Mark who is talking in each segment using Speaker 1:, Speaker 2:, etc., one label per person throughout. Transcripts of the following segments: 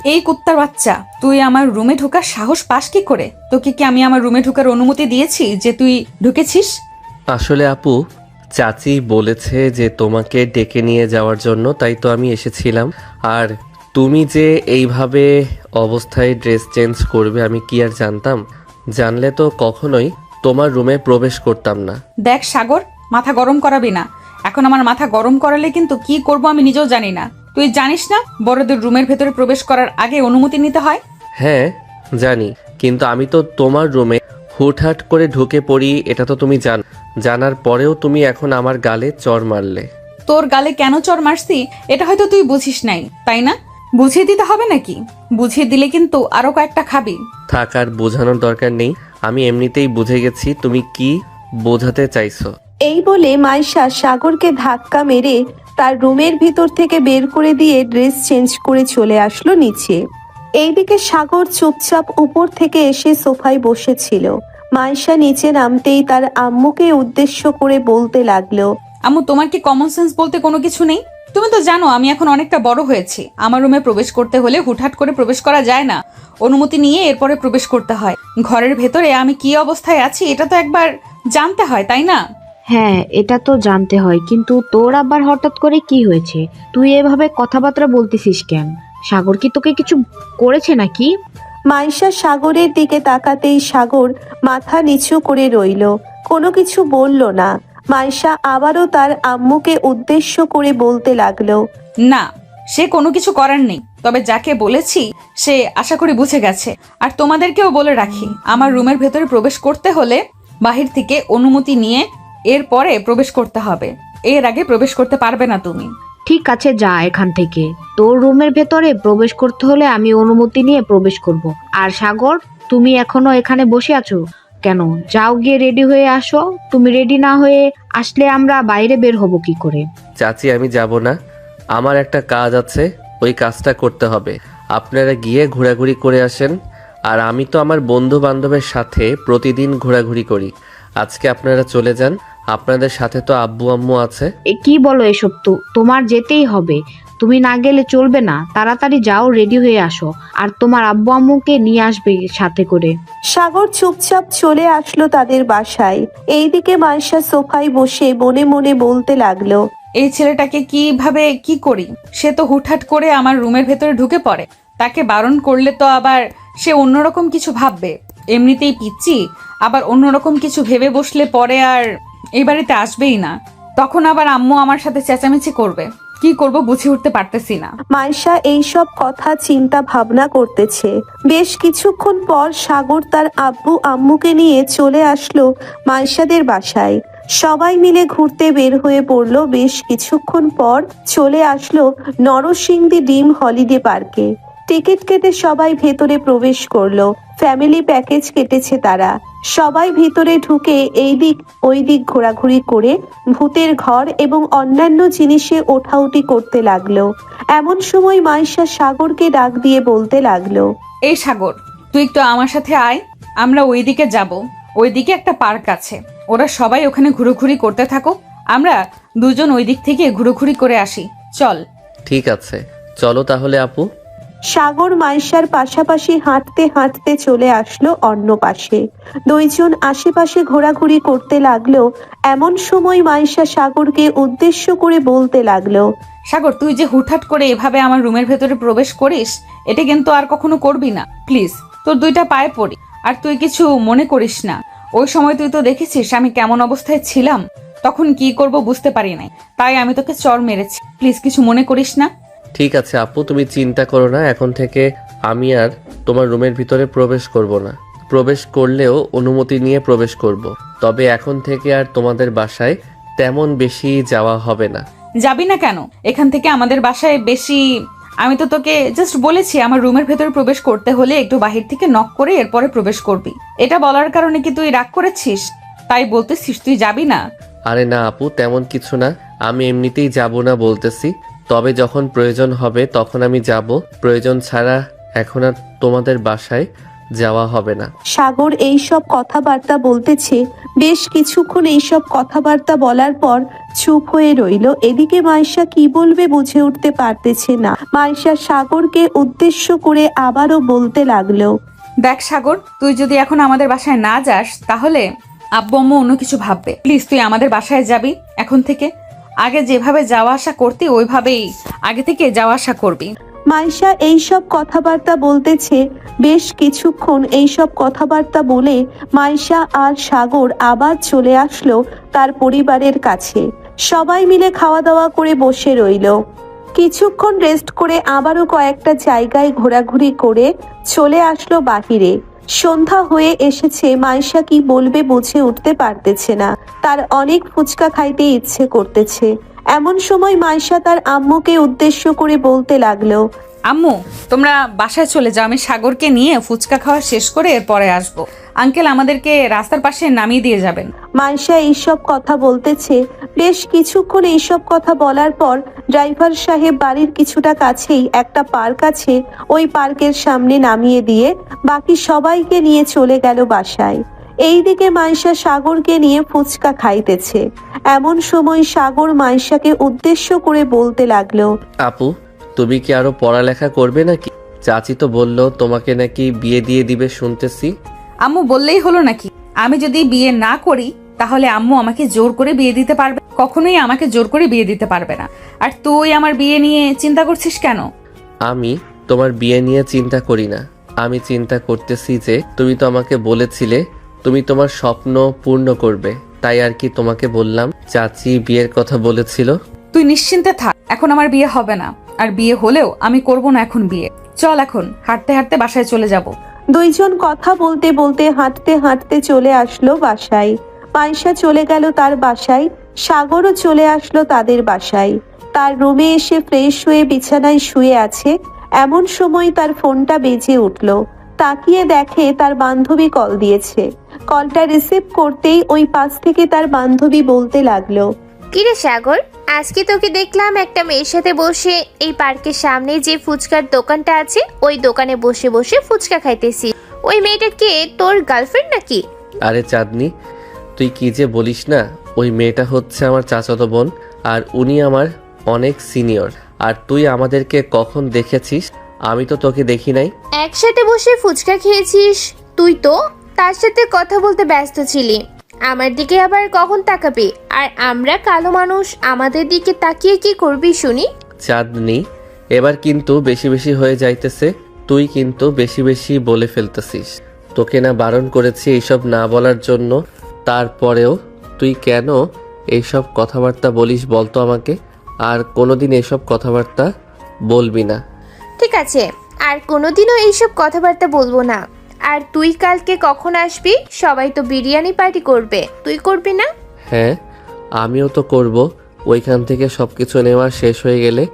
Speaker 1: এই কুত্তার বাচ্চা, তুই আমার রুমে ঢোকার সাহস পাস কি করে? তোকে কি আমি আমার রুমে ঢোকার অনুমতি দিয়েছি যে তুই ঢুকেছিস?
Speaker 2: আসলে আপু, চাচি বলেছে যে তোমাকে ডেকে নিয়ে যাওয়ার জন্য, তাই তো আমি এসেছিলাম। আর তুমি যে এইভাবে অবস্থায় ড্রেস চেঞ্জ করবে আমি কি আর জানতাম? জানলে তো কখনোই তোমার রুমে প্রবেশ করতাম না।
Speaker 1: দেখ সাগর, মাথা গরম করাবি না। এখন আমার মাথা গরম করালে কিন্তু কি করব আমি নিজেও জানি না। তুই জানিস না বড়দের রুমের ভেতরে প্রবেশ করার আগে অনুমতি নিতে হয়?
Speaker 2: হ্যাঁ জানি, কিন্তু আমি তো তোমার রুমে হুটহাট করে ঢুকে পড়ি, এটা তো তুমি জানার পরেও তুমি এখন আমার গালে চড় মারলে।
Speaker 1: তোর গালে কেন চড় মারছি এটা হয়তো তুই বুঝিস নাই, তাই না? বুঝিয়ে দিতে হবে নাকি? বুঝিয়ে দিলে কিন্তু আরো কয়েকটা খাবি।
Speaker 2: থাক, আর বোঝানোর দরকার নেই, আমি এমনিতেই বুঝে গেছি তুমি কি বোঝাতে চাইছো।
Speaker 3: এই বলে মাইশা সাগরকে ধাক্কা মেরে তার রুমের ভিতর থেকে বের করে দিয়ে ড্রেস চেঞ্জ করে চলে আসলো নিচে। এইদিকে সাগর চুপচাপ উপর থেকে এসে সোফায় বসেছিল। মাইশা নিচে নামতেই তার আম্মুকে উদ্দেশ্য করে বলতে লাগলো,
Speaker 1: আম্মু, তোমার কি কমন সেন্স বলতে কোনো কিছু নেই? তুমি তো জানো আমি এখন অনেকটা বড় হয়েছি। আমার রুমে প্রবেশ করতে হলে হুটহাট করে প্রবেশ করা যায় না, অনুমতি নিয়ে এরপরে প্রবেশ করতে হয়। ঘরের ভেতরে আমি কি অবস্থায় আছি এটা তো একবার জানতে হয়, তাই না?
Speaker 4: হ্যাঁ, এটা তো জানতে হয়, কিন্তু তোর আবার হঠাৎ করে কি হয়েছে? তুই এভাবে কথাবার্তা বলতেছিস কেন? সাগর কি তোকে কিছু করেছে নাকি?
Speaker 3: মাইশা সাগরের দিকে তাকাতেই সাগর মাথা নিচু করে রইল, কোনো কিছু বলল না। মাইশা আবারও তার আম্মুকে উদ্দেশ্য করে বলতে লাগলো,
Speaker 1: না, সে কোনো কিছু করার নেই। তবে যাকে বলেছি সে আশা করি বুঝে গেছে। আর তোমাদেরকেও বলে রাখি, আমার রুমের ভেতরে প্রবেশ করতে হলে বাহির থেকে অনুমতি নিয়ে এরপরে প্রবেশ করতে হবে। এর আগে প্রবেশ করতে পারবে না তুমি।
Speaker 4: ঠিক আছে, যা এখান থেকে। তোর রুমের ভেতরে প্রবেশ করতে হলে আমি অনুমতি নিয়ে প্রবেশ করব। আর সাগর, তুমি এখনো এখানে বসে আছো কেন? যাও, গিয়ে রেডি হয়ে আসো। তুমি রেডি না হয়ে আসলে আমরা বাইরে বের হব কি করে?
Speaker 2: চাচি, আমি যাব না, আমার একটা কাজ আছে, ওই কাজটা করতে হবে। আপনারা গিয়ে ঘোরাঘুরি করে আসেন। আর আমি তো আমার বন্ধু বান্ধবের সাথে প্রতিদিন ঘোরাঘুরি করি, আজকে আপনারা চলে যান। আপনাদের সাথে তো আব্বু আম্মু আছে।
Speaker 4: এ কি বলো এসব? তো তোমার যেতেই হবে, তুমি না গেলে চলবে না। তাড়াতাড়ি যাও, রেডি হয়ে আসো। আর তোমার আব্বু আম্মুকে নিয়ে আসবে সাথে করে।
Speaker 3: সাগর চুপচাপ চলে আসলো তাদের বাসায়। এইদিকে মাইশা সোফায় বসে মনে মনে বলতে লাগলো,
Speaker 1: এই ছেলেটাকে কিভাবে কি করি? সে তো হুটহাট করে আমার রুমের ভেতরে ঢুকে পড়ে। তাকে বারণ করলে তো আবার সে অন্যরকম কিছু ভাববে। এমনিতেই পিচ্ছি, আবার অন্যরকম কিছু ভেবে বসলে পরে আর এই বাড়িতে আসবেই না। তখন আবার আম্মু আমার সাথে চেঁচামেচি করবে। কি করব বুঝে উঠতে পারতেছি না।
Speaker 3: মাইশা এইসব কথা চিন্তা ভাবনা করতেছে। বেশ কিছুক্ষণ পর সাগর তার আব্বু আম্মুকে নিয়ে চলে আসলো মাইশাদের বাসায়। সবাই মিলে ঘুরতে বের হয়ে পড়লো। বেশ কিছুক্ষণ পর চলে আসলো নরসিংদী ডিম হলিডে পার্কে। টিকিট কেটে সবাই ভেতরে প্রবেশ করলো। ফ্যামিলি প্যাকেজ কেটেছে তারা। সবাই ভিতরে ঢুকে এই দিক ওই দিক ঘোরাঘুরি করে ভূতের ঘর এবং অন্যান্য জিনিসে ওঠাউঠি করতে লাগলো। এমন সময় মাইশা সাগরকে ডাক দিয়ে বলতে লাগলো,
Speaker 1: এই সাগর, তুই একটু আমার সাথে আয়। আমরা ওইদিকে যাব। ওইদিকে একটা পার্ক আছে, ওরা সবাই ওখানে ঘুরোঘুরি করতে থাকো। আমরা দুজন ওই দিক থেকে ঘুরোঘুরি করে আসি, চল।
Speaker 2: ঠিক আছে, চলো তাহলে আপু।
Speaker 3: সাগর মাইশার পাশাপাশি হাঁটতে হাঁটতে চলে আসলো অন্য পাশে। দুইজন আশেপাশে ঘোরাঘুরি করতে লাগলো। এমন সময় মাইশা সাগরকে উদ্দেশ্য করে বলতে লাগলো,
Speaker 1: সাগর, তুই যে হুটহাট করে এভাবে আমার রুমের ভেতরে প্রবেশ করিস, এটা কিন্তু আর কখনো করবি না, প্লিজ। তোর দুইটা পায়ে পড়ি। আর তুই কিছু মনে করিস না। ওই সময় তুই তো দেখেছিস আমি কেমন অবস্থায় ছিলাম। তখন কি করব বুঝতে পারি নাই, তাই আমি তোকে চড় মেরেছি। প্লিজ কিছু মনে করিস না।
Speaker 2: ঠিক আছে আপু, তুমি চিন্তা করো না, এখন থেকে আমি আর তোমার রুমের ভিতরে প্রবেশ করব না। প্রবেশ করলেও অনুমতি নিয়ে প্রবেশ করব। তবে এখন থেকে আর তোমাদের বাসায় তেমন বেশি যাওয়া হবে না।
Speaker 1: যাবি না কেন? এখান থেকে আমাদের বাসায় বেশি? আমি তো তোকে জাস্ট বলেছি আমার রুমের ভেতরে প্রবেশ করতে হলে একটু বাহির থেকে নক করে এরপরে প্রবেশ করবি। এটা বলার কারণে কি তুই রাগ করেছিস? তাই বলতেছিস তুই যাবি না?
Speaker 2: আরে না আপু, তেমন কিছু না, আমি এমনিতেই যাব না বলতেছি। তবে যখন প্রয়োজন হবে তখন আমি যাব, প্রয়োজন ছাড়া এখন আর তোমাদের বাসায় যাওয়া হবে না।
Speaker 3: সাগর এইসব কথাবার্তা বলতেছে। বেশ কিছুক্ষণ এইসব কথাবার্তা বলার পর চুপ হয়ে রইল। এদিকে মাইশা কি বলবে বুঝে উঠতে পারতেছে না। মাইশা সাগরকে উদ্দেশ্য করে আবারও বলতে লাগলো,
Speaker 1: দেখ সাগর, তুই যদি এখন আমাদের বাসায় না যাস তাহলে আব্বু আম্মু অন্য কিছু ভাববে। প্লিজ তুই আমাদের বাসায় যাবি এখন থেকে। আগে যেভাবে যাওয়া আসা করতি ওইভাবেই আগে থেকে যাওয়া আসা করবি।
Speaker 3: মাইশা এইসব কথাবার্তা বলতেছে। বেশ কিছুক্ষণ এইসব কথাবার্তা বলে মাইশা আর সাগর আবার চলে আসলো তার পরিবারের কাছে। সবাই মিলে খাওয়া দাওয়া করে বসে রইল। কিছুক্ষণ রেস্ট করে আবারও কয়েকটা জায়গায় ঘোরাঘুরি করে চলে আসলো বাহিরে। সন্ধ্যা হয়ে এসেছে। মাইশা কি বলবে বুঝে উঠতে পারতেছে না। তার অনেক ফুচকা খাইতে ইচ্ছে করতেছে। এমন সময় মাইশা তার আম্মুকে উদ্দেশ্য করে বলতে লাগলো,
Speaker 1: আম্মু, তোমরা বাসায় চলে যাও, আমি সাগরকে নিয়ে ফুচকা খাওয়া শেষ করে এরপরে আসবো। আঙ্কেল আমাদেরকে রাস্তার পাশে নামিয়ে দিয়ে যাবেন।
Speaker 3: মাইশা এইসব কথা বলতেছে। বেশ কিছুক্ষণ এইসব কথা বলার পর ড্রাইভার সাহেব বাড়ির কিছুটা কাছেই একটা পার্ক আছে, ওই পার্কের সামনে নামিয়ে দিয়ে বাকি সবাইকে নিয়ে চলে গেল বাসায়। এইদিকে মাইশা সাগরকে নিয়ে ফুচকা খাইতেছে। এমন সময় সাগর মাইশাকে উদ্দেশ্য করে বলতে লাগলো,
Speaker 2: আপু, তুমি কি আরো পড়ালেখা করবে নাকি? চাচি তো বললো তোমাকে নাকি বিয়ে দিয়ে দিবে শুনতেছি।
Speaker 1: আম্মু বললেই হলো নাকি? আমি যদি বিয়ে না করি তাহলে আম্মু আমাকে জোর করে বিয়ে দিতে পারবে? কখনোই আমাকে জোর করে বিয়ে দিতে পারবে না। আর তুই আমার বিয়ে নিয়ে চিন্তা করছিস কেন?
Speaker 2: আমি তোমার বিয়ে নিয়ে চিন্তা করি না। আমি চিন্তা করতেছি যে তুমি তো আমাকে বলেছিলে তুমি তোমার স্বপ্ন পূর্ণ করবে, তাই আর কি তোমাকে বললাম। চাচি বিয়ের কথা বলেছিল।
Speaker 1: তুই নিশ্চিন্তে থাক, এখন আমার বিয়ে হবে না। আর বিয়ে হলেও আমি করব না এখন বিয়ে। চল এখন হাঁটতে হাঁটতে বাসায় চলে যাব।
Speaker 3: দুইজন কথা বলতে বলতে হাঁটতে হাঁটতে চলে আসলো বাসায়। মাইশা চলে গেল তার বাসায়। সাগরও চলে আসলো তাদের বাসায়। তার রুমে এসে ফ্রেশ হয়ে বিছানায় শুয়ে আছে। এমন সময় তার ফোনটা বেজে উঠল। তাকিয়ে দেখে তার বান্ধবী কল দিয়েছে। কলটা রিসিভ করতেই ওই পাশ থেকে তার বান্ধবী বলতে লাগলো,
Speaker 5: কিরে সাগর, আজকে তোকে দেখলাম একটা মেয়ের সাথে বসে এই পার্কের সামনে যে ফুচকার দোকানটা আছে ওই দোকানে বসে বসে ফুচকা খাইতেছি। ওই মেয়েটা কে, তোর গার্লফ্রেন্ড নাকি?
Speaker 2: আরে চাঁদনি, তুই কি যে বলিস না, ওই মেয়েটা হচ্ছে আমার চাচাতো বোন, আর উনি আমার অনেক সিনিয়র। আর তুই আমাদেরকে কখন দেখেছিস? আমি তো তোকে দেখি নাই।
Speaker 5: একসাথে বসে ফুচকা খেয়েছিস, তুই তো তার সাথে কথা বলতে ব্যস্ত ছিলি। আমার দিকে আবার কখন তাকাবি? আর আমরা কালো মানুষ, আমাদের দিকে তাকিয়ে কি করবি শুনি?
Speaker 2: চাঁদনি, এবার কিন্তু বেশি বেশি হয়ে যাইতেছে। তুই কিন্তু বেশি বেশি বলে ফেলতেছিস। তোকে না বারণ করেছি এইসব না বলার জন্য, তারপরেও তুই কেন এইসব কথাবার্তা বলিস বলতো আমাকে? আর কোনোদিন এইসব কথাবার্তা বলবি না।
Speaker 5: ঠিক আছে, আর কোনোদিনও এইসব কথাবার্তা বলবো না। আর তুই কালকে কখন আসবি? সবাই তো বিরিয়ানি পার্টি করবে, তুই করবি না?
Speaker 2: হ্যাঁ, আমিও তো করব। ওইখান থেকে সবকিছু নেওয়া শেষ হয়ে গেলে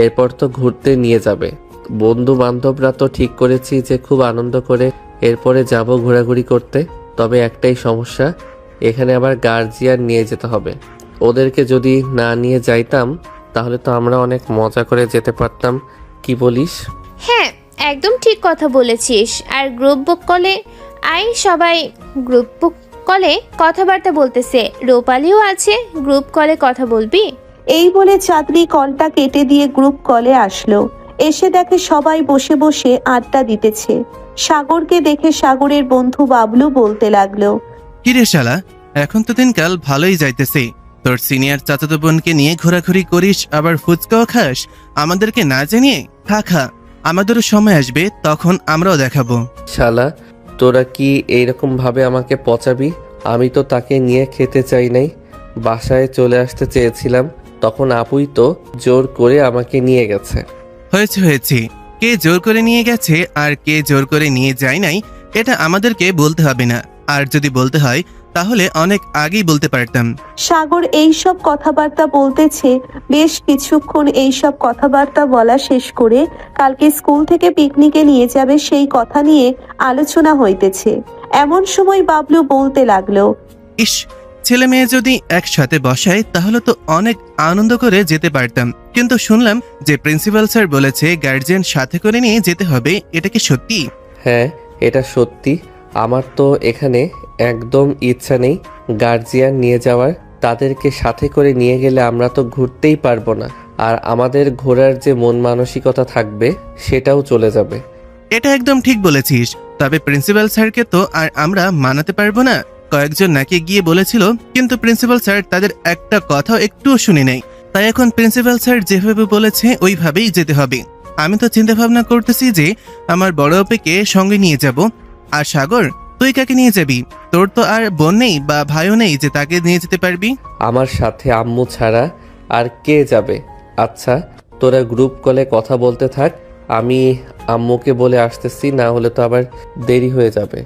Speaker 2: এরপর তো ঘুরতে নিয়ে যাবে। বন্ধু বান্ধবরা তো ঠিক করেছি যে খুব আনন্দ করে এরপরে যাব ঘোরাঘুরি করতে। তবে একটাই সমস্যা, এখানে আবার গার্জিয়ান নিয়ে যেতে হবে। ওদেরকে যদি না নিয়ে যাইতাম তাহলে তো আমরা অনেক মজা করে যেতে পারতাম। কি বলিস?
Speaker 5: হ্যাঁ, একদম ঠিক কথা বলেছিস। আর গ্রুপ বুক কলে সবাই গ্রুপ বুক কলে কথাবার্তা বলতেছে। রূপালিও আছে, গ্রুপ কলে কথা বলবি?
Speaker 3: এই বলে চাঁদনি কলটা কেটে দিয়ে গ্রুপ কলে আসলো। এসে দেখে সবাই বসে বসে আড্ডা দিতেছে। সাগরকে দেখে সাগরের বন্ধু বাবলু বলতে লাগলো,
Speaker 6: কিরে শালা, এখন তো দিনকাল ভালোই যাইতেছে। তোর সিনিয়র চাচাতো বোনকে নিয়ে ঘোরাঘুরি করিস, আবার ফুচকাও খাস আমাদেরকে না জানিয়ে। খা খা, আমাদেরও সময় আসবে, তখন আমরাও দেখাবো।
Speaker 2: শালা, তোরা কি এইরকম ভাবে আমাকে পচাবি? আমি তো তাকে নিয়ে খেতে চাই নাই। বাসায় চলে আসতে চেয়েছিলাম, তখন আপুই তো জোর করে আমাকে নিয়ে গেছে।
Speaker 6: হয়েছে, কে জোর করে নিয়ে গেছে আর কে জোর করে নিয়ে যায় নাই এটা আমাদেরকে বলতে হবে না। আর যদি বলতে হয় তাহলে অনেক আগেই বলতে পারতাম।
Speaker 3: সাগর এইসব কথাবার্তা বলতেছে। বেশ কিছুক্ষণ এইসব কথাবার্তা বলা শেষ করে কালকে স্কুল থেকে পিকনিকে নিয়ে যাবে সেই কথা নিয়ে আলোচনা হইতেছে। এমন সময় বাবলু বলতে লাগলো,
Speaker 6: ইস, ছেলে মেয়ে যদি একসাথে বসায় তাহলে তো অনেক আনন্দ করে যেতে পারতাম। কিন্তু শুনলাম যে প্রিন্সিপাল স্যার বলেছে গার্জিয়ান সাথে করে নিয়ে যেতে হবে, এটা কি সত্যি?
Speaker 2: হ্যাঁ, এটা সত্যি। আমার তো এখানে একদম ইচ্ছা নেই গার্জিয়ান নিয়ে যাওয়ার। তাদেরকে সাথে করে নিয়ে গেলে আমরা তো ঘুরতেই পারবো না, আর আমাদের ঘোরার যে মন মানসিকতা থাকবে সেটাও চলে যাবে।
Speaker 6: এটা একদম ঠিক বলেছিস, তবে প্রিন্সিপাল স্যারকে তো আর আমরা মানাতে পারবো না। কয়েকজন নাকি গিয়ে বলেছিল, কিন্তু প্রিন্সিপাল স্যার তাদের একটা কথাও একটুও শুনে নেই। তাই এখন প্রিন্সিপাল স্যার যেভাবে বলেছে ওইভাবেই যেতে হবে। আমি তো চিন্তা ভাবনা করতেছি যে আমার বড় অপেকে সঙ্গে নিয়ে যাব। আর সাগর, তুই কাকে নিয়ে যাবি? তোর তো আর বোন নেই বা ভাইও নেই যে তাকে নিয়ে যেতে পারবি।
Speaker 2: আমার সাথে আম্মু ছাড়া আর কে যাবে? আচ্ছা, তোরা গ্রুপ কলে কথা বলতে থাক, আমি আম্মুকে বলে আসতেছি, না হলে তো আবার দেরি হয়ে যাবে।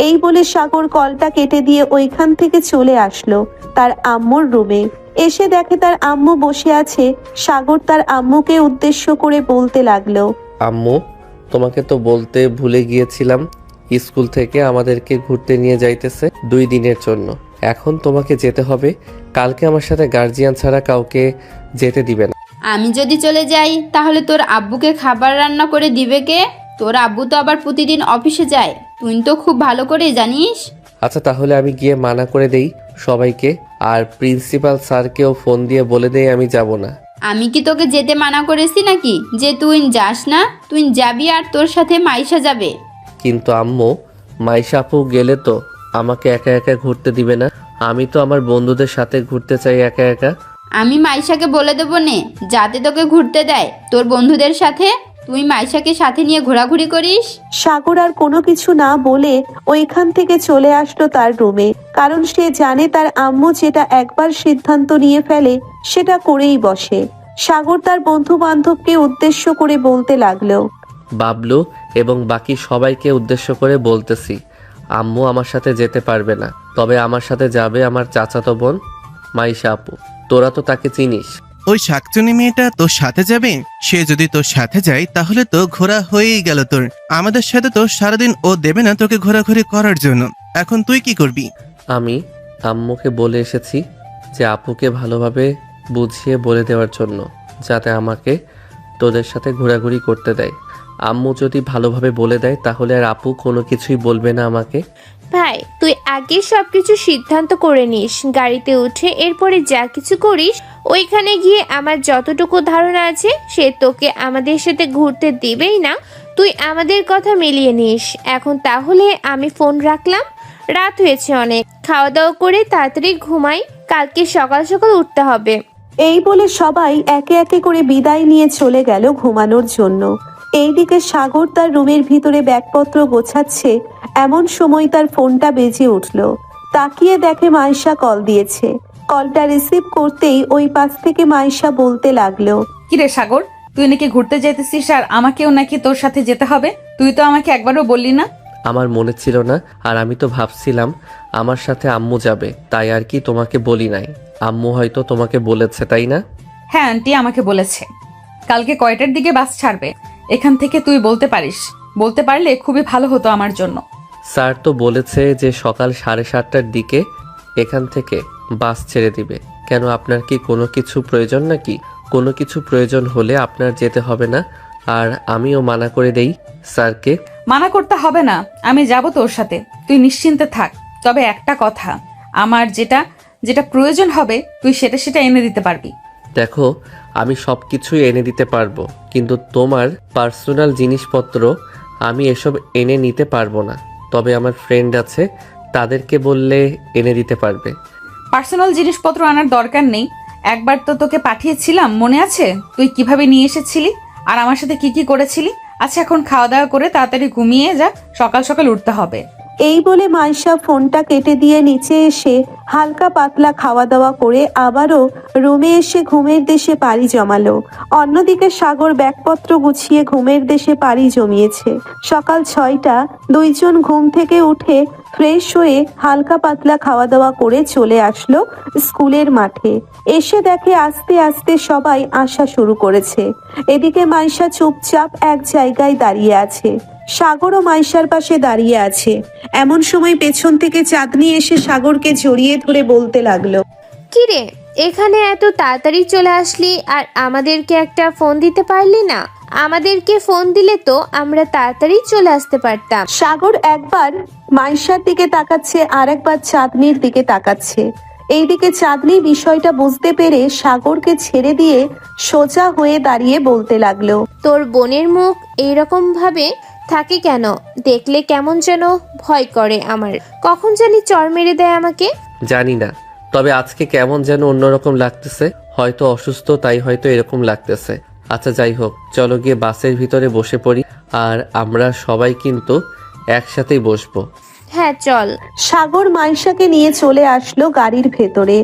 Speaker 3: এই বলে সাগর কলটা কেটে দিয়ে ওইখান থেকে চলে আসলো তার আম্মুর রুমে। এসে দেখে তার আম্মু বসে আছে। সাগর তার আম্মুকে উদ্দেশ্য করে বলতে লাগলো,
Speaker 2: আম্মু, তোমাকে তো বলতে ভুলে গিয়েছিলাম, স্কুল থেকে আমাদেরকে ঘুরতে নিয়ে যাইতেছে 2 দিনের জন্য। এখন তোমাকে যেতে হবে। কালকে আমার সাথে গার্জিয়ান ছাড়া কাউকে যেতে দিবে না।
Speaker 7: আমি যদি চলে যাই তাহলে তোর আব্বুকে খাবার রান্না করে দিবে কে? তোর আব্বু তো আবার প্রতিদিন অফিসে যায়, তুই তো খুব ভালো করেই জানিস।
Speaker 2: আচ্ছা, তাহলে আমি গিয়ে মানা করে দেই সবাইকে, আর প্রিন্সিপাল স্যারকেও ফোন দিয়ে বলে দেই আমি যাব না।
Speaker 7: আমি কি তোকে যেতে মানা করেছি নাকি যে তুই যাস না? তুই যাবি আর তোর সাথে মাইশা যাবে।
Speaker 2: কিন্তু আম্মু, মাইশা আপু গেলে তো আমাকে একা একা ঘুরতে দিবে না। আমি তো আমার বন্ধুদের সাথে ঘুরতে চাই একা একা।
Speaker 7: আমি মাইশাকে বলে দেবো নে যাতে তোকে ঘুরতে দেয় তোর বন্ধুদের সাথে। তুই মাইশাকে সাথে নিয়ে ঘোরাঘুরি করিস।
Speaker 3: সাগর আর কোনো কিছু না বলে ওইখান থেকে চলে আসলো তার রুমে। কারণ সে জানে তার আম্মু যেটা একবার সিদ্ধান্ত নিয়ে ফেলে সেটা করেই বসে। সাগর তার বন্ধু বান্ধবকে উদ্দেশ্য করে বলতে লাগলো,
Speaker 2: বাবলু এবং বাকি সবাইকে উদ্দেশ্য করে বলতেছি, আম্মু আমার সাথে যেতে পারবে না, তবে আমার সাথে যাবে আমার চাচাতো বোন মাইশা আপু। তোরা তো তাকে চিনিস।
Speaker 6: ওই শাকচুনি মেয়েটা তোর সাথে যাবে? সে যদি তোর সাথে যায় তাহলে তো ঘোরা হয়েই গেল তোর। আমাদের সাথে তো সারাদিন ও দেবে না তোকে ঘোরাঘুরি করার জন্য। এখন তুই কি করবি?
Speaker 2: আমি আম্মুকে বলে এসেছি যে আপুকে ভালোভাবে বুঝিয়ে বলে দেওয়ার জন্য, যাতে আমাকে তোদের সাথে ঘোরাঘুরি করতে দেয়। আম্মু যদি ভালোভাবে বলে দেয় তাহলে আর আপু কোনো কিছুই বলবে না আমাকে।
Speaker 5: ভাই, তুই আগে সবকিছু সিদ্ধান্ত করে নিস, গাড়িতে উঠে এরপরে যা কিছু করিস। ওইখানে গিয়ে আমার যতটুকু ধারণা আছে সে তোকে আমাদের সাথে ঘুরতে দিবেই না। তুই আমাদের কথা মিলিয়ে নিস। এখন তাহলে আমি ফোন রাখলাম, রাত হয়েছে অনেক। খাওয়া দাওয়া করে তাড়াতাড়ি ঘুমাই, কালকে সকাল সকাল উঠতে হবে।
Speaker 3: এই বলে সবাই একে একে করে বিদায় নিয়ে চলে গেল ঘুমানোর জন্য। এইদিকে সাগর তার রুমের ভিতরে ব্যাগপত্র গোছাচ্ছে। এমন সময় তার ফোনটা বেজে উঠলো। তাকিয়ে দেখে মাইশা কল দিয়েছে। কলটা রিসিভ করতেই ওই পাশ থেকে মাইশা বলতে লাগলো,
Speaker 1: কিরে সাগর, তুই নাকি ঘুরতে যেতেছিস আর আমাকেও নাকি তোর সাথে যেতে হবে? তুই তো আমাকে একবারও বললি না।
Speaker 2: আমার মনে ছিল না, আর আমি তো ভাবছিলাম আমার সাথে আম্মু যাবে, তাই আর কি তোমাকে বলি নাই। আম্মু হয়তো তোমাকে বলেছে, তাই না?
Speaker 1: হ্যাঁ, আন্টি আমাকে বলেছে কালকে কয়টার দিকে বাস ছাড়বে। এখান থেকে তুই বলতে পারিস, বলতে পারলে খুবই ভালো হতো আমার জন্য।
Speaker 2: স্যার তো বলেছে যে সকাল 7:30টার দিকে এখান থেকে বাস ছেড়ে দিবে। কেন, আপনার কি কোনো কিছু প্রয়োজন নাকি? কোনো কিছু প্রয়োজন হলে আপনার যেতে হবে না, আর আমিও মানা করে দেই স্যারকে।
Speaker 1: মানা করতে হবে না, আমি যাব তোর সাথে, তুই নিশ্চিন্তে থাক। তবে একটা কথা, আমার যেটা যেটা প্রয়োজন হবে তুই সেটা সেটা এনে দিতে পারবি।
Speaker 2: দেখো, আমি সব কিছুই এনে দিতে পারবো, কিন্তু তোমার পার্সোনাল জিনিসপত্র আমি এসব এনে নিতে পারবো না। তবে আমার ফ্রেন্ড আছে, তাদেরকে বললে এনে দিতে পারবে।
Speaker 1: পার্সোনাল জিনিসপত্র আনার দরকার নেই। একবার তো তোকে পাঠিয়েছিলাম, মনে আছে? তুই কিভাবে নিয়ে এসেছিলি আর আমার সাথে কি কি করেছিলি। আচ্ছা, এখন খাওয়া দাওয়া করে তাড়াতাড়ি ঘুমিয়ে যা, সকাল সকাল উঠতে হবে।
Speaker 3: এই বলে মাইশা ফোনটা কেটে দিয়ে নিচে এসে হালকা পাতলা খাওয়া দাওয়া করে আবারও রুমে এসে ঘুমের দেশে পাড়ি জমালো। অন্যদিকে সাগর ব্যাগপত্র গুছিয়ে ঘুমের দেশে পাড়ি জমিয়েছে। সকাল 6টা, দুইজন ঘুম থেকে উঠে ফ্রেশ হয়ে হালকা পাতলা খাওয়া দাওয়া করে চলে আসলো স্কুলের মাঠে। এসে দেখে আস্তে আস্তে সবাই আসা শুরু করেছে। এদিকে মাইশা চুপচাপ এক জায়গায় দাঁড়িয়ে আছে। সাগরও মাইশার পাশে দাঁড়িয়ে আছে। এমন সময় পেছন থেকে চাঁদনি এসে সাগরকে জড়িয়ে ধরে বলতে লাগলো,
Speaker 5: কিরে, এখানে এত তাড়াতাড়ি চলে আসলি আর আমাদেরকে একটা ফোন দিতে পারলি না? আমাদেরকে ফোন দিলে তো আমরা তাড়াতাড়ি চলে আসতে পারতাম।
Speaker 3: সাগর একবার মাইশার দিকে তাকাচ্ছে আর একবার চাঁদনির দিকে তাকাচ্ছে। এইদিকে চাঁদনি বিষয়টা বুঝতে পেরে সাগরকে ছেড়ে দিয়ে সোজা হয়ে দাঁড়িয়ে বলতে লাগলো,
Speaker 5: তোর বোনের মুখ এইরকম ভাবে থাকে কেন? দেখলে কেমন যেন ভয় করে আমার, কখন জানি চড় মেরে দেয় আমাকে।
Speaker 2: জানি না, তবে আজকে কেমন যেন অন্যরকম লাগতেছে। হয়তো অসুস্থ, তাই হয়তো এরকম লাগতেছে। আচ্ছা যাই হোক, চলো গিয়ে বাসের ভিতরে বসে পড়ি, আর আমরা সবাই কিন্তু একসাথেই বসবো।
Speaker 5: হ্যাঁ চল।
Speaker 3: সাগর মাইশাকে নিয়ে চলে আসলো গাড়ির ভেতরে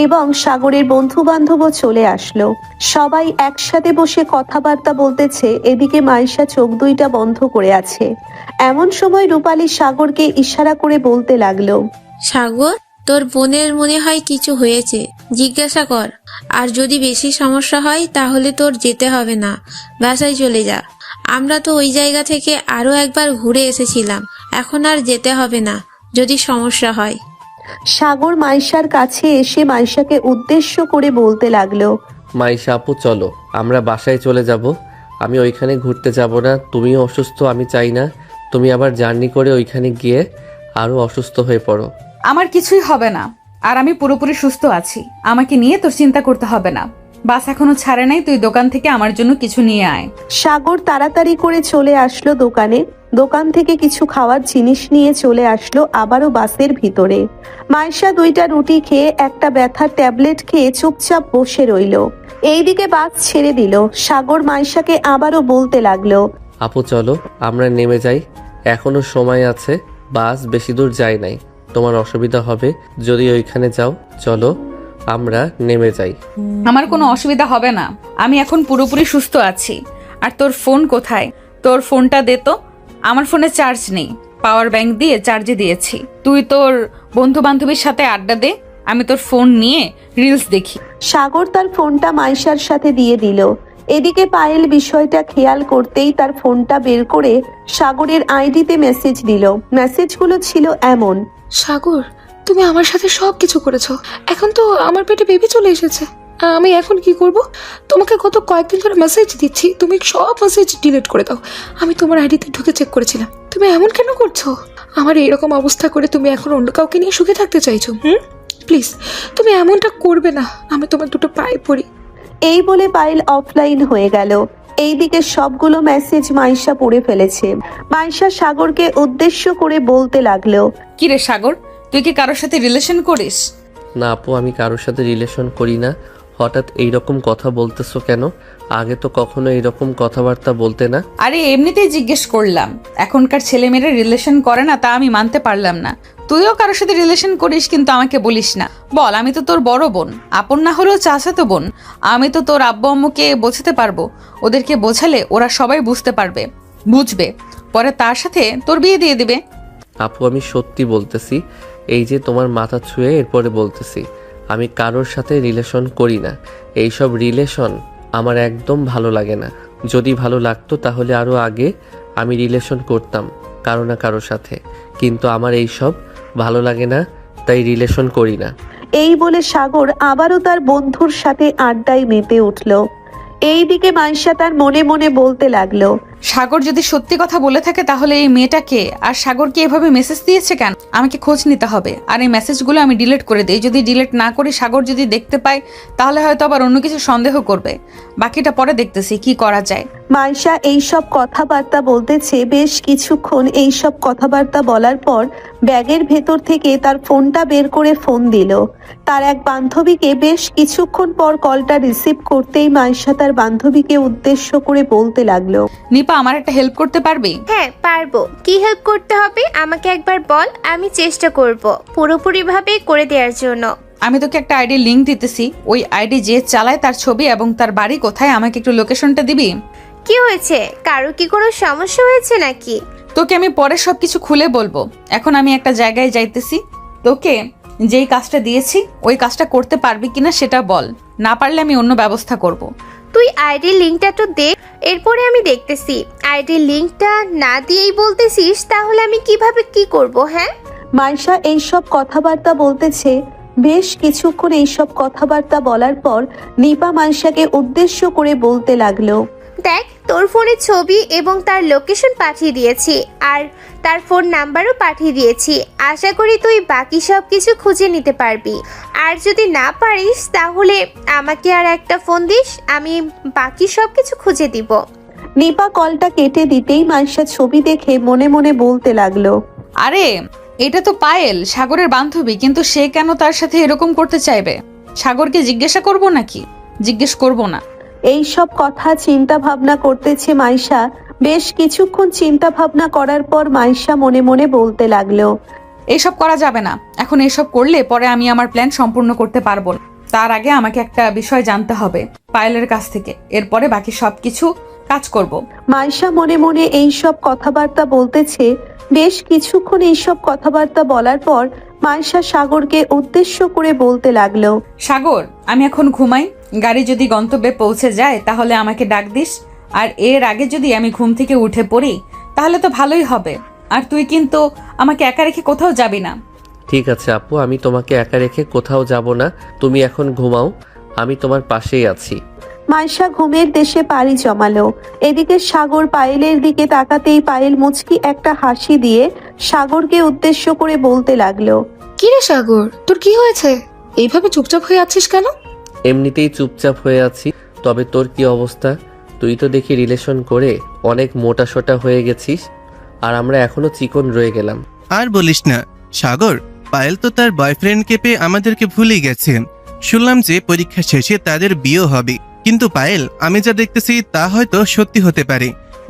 Speaker 3: এবং সাগরের বন্ধু বান্ধবও চলে আসলো। সবাই একসাথে বসে কথাবার্তা বলতেছে। এদিকে মাইশা চোখ দুইটা বন্ধ করে আছে। এমন সময় রূপালী সাগরকে ইশারা করে বলতে লাগলো,
Speaker 8: সাগর, তোর বোনের মনে হয় কিছু হয়েছে, জিজ্ঞাসা কর। আর যদি বেশি সমস্যা হয় তাহলে তোর যেতে হবে না, বাসায় চলে যা। আমরা তো ওই জায়গা থেকে আরো একবার ঘুরে এসেছিলাম, এখন আর যেতে হবে না যদি সমস্যা হয়।
Speaker 3: সাগর মাইশার কাছে এসে মাইশাকে উদ্দেশ্য করে বলতে লাগলো,
Speaker 2: মাইশা আপু চলো, আমরা বাসায় চলে যাব। আমি ওইখানে ঘুরতে যাব না। তুমিও অসুস্থ, আমি চাই না তুমি আবার জার্নি করে ওইখানে গিয়ে আরো অসুস্থ হয়ে পড়ো।
Speaker 1: আমার কিছুই হবে না, আর আমি পুরোপুরি সুস্থ আছি। আমাকে নিয়ে তোর চিন্তা করতে হবে না। বাস এখনো ছাড়ে নাই, তুই দোকান থেকে আমার জন্য কিছু নিয়ে আয়।
Speaker 3: সাগর তাড়াতাড়ি করে চলে আসলো দোকানে। দোকান থেকে কিছু খাওয়ার জিনিস নিয়ে চলে আসলো আবারও বাসের ভিতরে। মাইশা দুইটা রুটি খেয়ে একটা ব্যথার ট্যাবলেট খেয়ে চুপচাপ বসে রইলো। এইদিকে বাস ছেড়ে দিল। সাগর মাইশাকে আবারও বলতে লাগলো,
Speaker 2: আপু চলো, আমরা নেমে যাই, এখনো সময় আছে, বাস বেশি দূর যায় নাই, তোমার অসুবিধা হবে যদি ওইখানে যাও। চলো আমরা নেমে যাই।
Speaker 1: আমার কোনো অসুবিধা হবে না, আমি এখন পুরোপুরি সুস্থ আছি। আর তোর ফোন কোথায়? তোর ফোনটা দে তো। আমার ফোনে চার্জ নেই, পাওয়ার ব্যাংক দিয়ে চার্জে দিয়েছি। তুই তোর বন্ধু বান্ধবীর সাথে আড্ডা দে, আমি তোর ফোন নিয়ে রিলস দেখি।
Speaker 3: সাগর তার ফোনটা মাইশার সাথে দিয়ে দিল। এদিকে পায়েল বিষয়টা খেয়াল করতেই তার ফোনটা বের করে সাগরের আইডিতে মেসেজ দিল। মেসেজগুলো ছিল এমন,
Speaker 9: সাগর, তুমি আমার সাথে সব কিছু করেছো, এখন তো আমার পেটে বেবি চলে এসেছে। আমি এখন কি করব? তোমাকে গত কয়েকদিন ধরে মেসেজ দিচ্ছি, তুমি সব মেসেজ ডিলিট করে দাও। আমি তোমার আইডিতে ঢুকে চেক করেছিলাম। তুমি এমন কেন করছো? আমার এরকম অবস্থা করে তুমি এখন অন্য কাউকে নিয়ে সুখে থাকতে চাইছো? প্লিজ, তুমি এমনটা করবে না, আমি তোমার দুটো পায়ে পড়ি।
Speaker 3: এই বলে পায়েল অফলাইন হয়ে গেল। এইদিকে সবগুলো মেসেজ মাইশা পড়ে ফেলেছে। মাইশা সাগরকে উদ্দেশ্য করে বলতে লাগলো,
Speaker 1: কি রে সাগর, তুই কি কারোর সাথে রিলেশন করিস?
Speaker 2: না আপু, আমি কারোর সাথে রিলেশন করি না। হঠাৎ এইরকম কথা বলতেছো কেন? আগে তো কখনো এইরকম কথাবার্তা বলতে না।
Speaker 1: আরে এমনিতেই জিজ্ঞেস করলাম। এখনকার ছেলেমেয়েরা রিলেশন করে না, তা আমি মানতে পারলাম না। তুইও কারোর সাথে রিলেশন করিস কিন্তু আমাকে বলিস না। বল, আমি তো তোর বড় বোন, আপন না হলেও চাচাতো বোন। আমি তো তোর আব্বু আম্মুকে বোঝাতে পারবো। ওদেরকে বোঝালে ওরা সবাই বুঝতে পারবে, বুঝবে, পরে তার সাথে তোর বিয়ে দিয়ে দিবে।
Speaker 2: আপু আমি সত্যি বলতেছি, এই যে তোমার মাথা ছুঁয়ে এরপরে বলতেছি, আমি কারোর সাথে রিলেশন করি না। এইসব রিলেশন আমার একদম ভালো লাগে না। যদি ভালো লাগতো তাহলে আরও আগে আমি রিলেশন করতাম কারো না কারোর সাথে, কিন্তু আমার এইসব ভালো লাগে না, তাই রিলেশন করি না।
Speaker 3: এই বলে সাগর আবারও তার বন্ধুর সাথে আড্ডায় মেতে উঠল। এইদিকে মাইশা তার মনে মনে বলতে লাগলো,
Speaker 1: সাগর যদি সত্যি কথা বলে থাকে তাহলে এই মেয়েটাকে আর সাগরকে এভাবে মেসেজ দিয়েছে কেন? আমাকে খোঁজ নিতে হবে, আর এই মেসেজগুলো আমি ডিলিট করে দিই। যদি ডিলিট না করি, সাগর যদি দেখতে পায় তাহলে হয়তো আবার অন্য কিছু সন্দেহ করবে। বাকিটা পরে দেখতেছি কি করা যায়।
Speaker 3: মাইশা এইসব কথাবার্তা বলতেছে। বেশ কিছুক্ষণ এইসব কথাবার্তা বলার পর ব্যাগের ভেতর থেকে তার ফোনটা বের করে ফোন দিল তার এক বান্ধবীকে। বেশ কিছুক্ষণ পর কলটা রিসিভ করতেই মাইশা তার বান্ধবীকে উদ্দেশ্য করে বলতে লাগলো,
Speaker 1: নিপা, আমার একটা হেল্প করতে পারবি?
Speaker 5: হ্যাঁ পারবো। কি হেল্প করতে হবে আমাকে একবার বল, আমি চেষ্টা করব পুরোপুরিভাবে করে দেওয়ার জন্য।
Speaker 1: আমি তোকে একটা আইডি লিংক দিতেছি, ওই আইডি যে চালায় তার ছবি এবং তার বাড়ি কোথায়, আমাকে একটু লোকেশনটা দিবি?
Speaker 5: কি হয়েছে? কারো কি কোনো সমস্যা হয়েছে নাকি?
Speaker 1: তোকে আমি পরে সবকিছু খুলে বলবো। এখন আমি একটা জায়গায় যাইতেছি, তোকে যেই কাজটা দিয়েছি ওই কাজটা করতে পারবি কিনা সেটা বল, না পারলে আমি অন্য ব্যবস্থা করব।
Speaker 5: তুই আইডির লিংকটা তো দে, এরপরে আমি দেখতেছি। আইডির লিংকটা না দিয়েই বলতেছিস, তাহলে আমি কিভাবে কি করব? হ্যাঁ,
Speaker 3: মাইশা এইসব কথাবার্তা বলতেছে। বেশ কিছুক্ষণ এইসব কথাবার্তা বলার পর নিপা মাইশাকে উদ্দেশ্য করে বলতে লাগলো,
Speaker 5: দেখ তোর ফোনে ছবি এবং তার লোকেশন পাঠিয়ে দিয়েছি, আর তার ফোন নাম্বারও পাঠিয়ে দিয়েছি। আশা করি তুই বাকি সব কিছু খুঁজে নিতে পারবি। আর যদি না পারিস তাহলে আমাকে আর একটা ফোন দিস, আমি বাকি সব কিছু খুঁজে দিব।
Speaker 3: নিপা কলটা কেটে দিতেই মাইশা ছবি দেখে মনে মনে বলতে লাগলো,
Speaker 1: আরে এটা তো পায়েল, সাগরের বান্ধবী, কিন্তু সে কেন তার সাথে এরকম করতে চাইবে? সাগরকে জিজ্ঞাসা করব নাকি? জিজ্ঞেস করব না।
Speaker 3: এই সব কথা চিন্তা ভাবনা করতেছে মাইশা। বেশ কিছুক্ষণ চিন্তা ভাবনা করার পর মাইশা মনে মনে বলতে লাগলো,
Speaker 1: এইসব করা যাবে না। এখন এসব করলে পরে আমি আমার প্ল্যান সম্পূর্ণ করতে পারবো না। তার আগে আমাকে একটা বিষয় জানতে হবে পায়েলের কাছ থেকে, এরপরে বাকি সবকিছু কাজ করব।
Speaker 3: মাইশা মনে মনে এই সব কথাবার্তা বলতেছে। বেশ কিছুক্ষণ এইসব কথাবার্তা বলার পর মাইশা সাগরকে উদ্দেশ্য করে বলতে লাগলো,
Speaker 1: সাগর, আমি এখন ঘুমাই। গাড়ি যদি গন্তব্যে পৌঁছে যায় তাহলে আমাকে ডাক দিস। আর এর আগে যদি আমি ঘুম থেকে উঠে পড়ি তাহলে তো ভালোই হবে। আর তুই কিন্তু আমাকে একা রেখে কোথাও যাবি না।
Speaker 2: ঠিক আছে আপু, আমি তোমাকে একা রেখে কোথাও যাব না। তুমি এখন ঘুমাও, আমি তোমার পাশেই আছি।
Speaker 3: মাইশা ঘুমের দেশে পাড়ি জমালো। এদিকে সাগর পায়েলের দিকে তাকাতেই পায়েল মুচকি একটা হাসি দিয়ে সাগরকে উদ্দেশ্য করে বলতে লাগলো,
Speaker 9: কি রে সাগর, তোর কি হয়েছে? এইভাবে চুপচাপ হয়ে আছিস কেন?
Speaker 2: এমনিতেই চুপচাপ হয়ে আছি, তবে তোর কি অবস্থা? তুই তো দেখি রিলেশন করে অনেক মোটাসোটা হয়ে গেছিস, আর আমরা এখনো চিকন রয়ে গেলাম।
Speaker 6: আর বলিস না সাগর, পায়েল তো তার বয়ফ্রেন্ডকে পেয়ে আমাদেরকে ভুলেই গেছে। শুনলাম যে পরীক্ষা শেষে তাদের বিয়ে হবে, কিন্তু পায়েল, আমি যা দেখতেছি তা হয়তো সত্যি হতে পারে।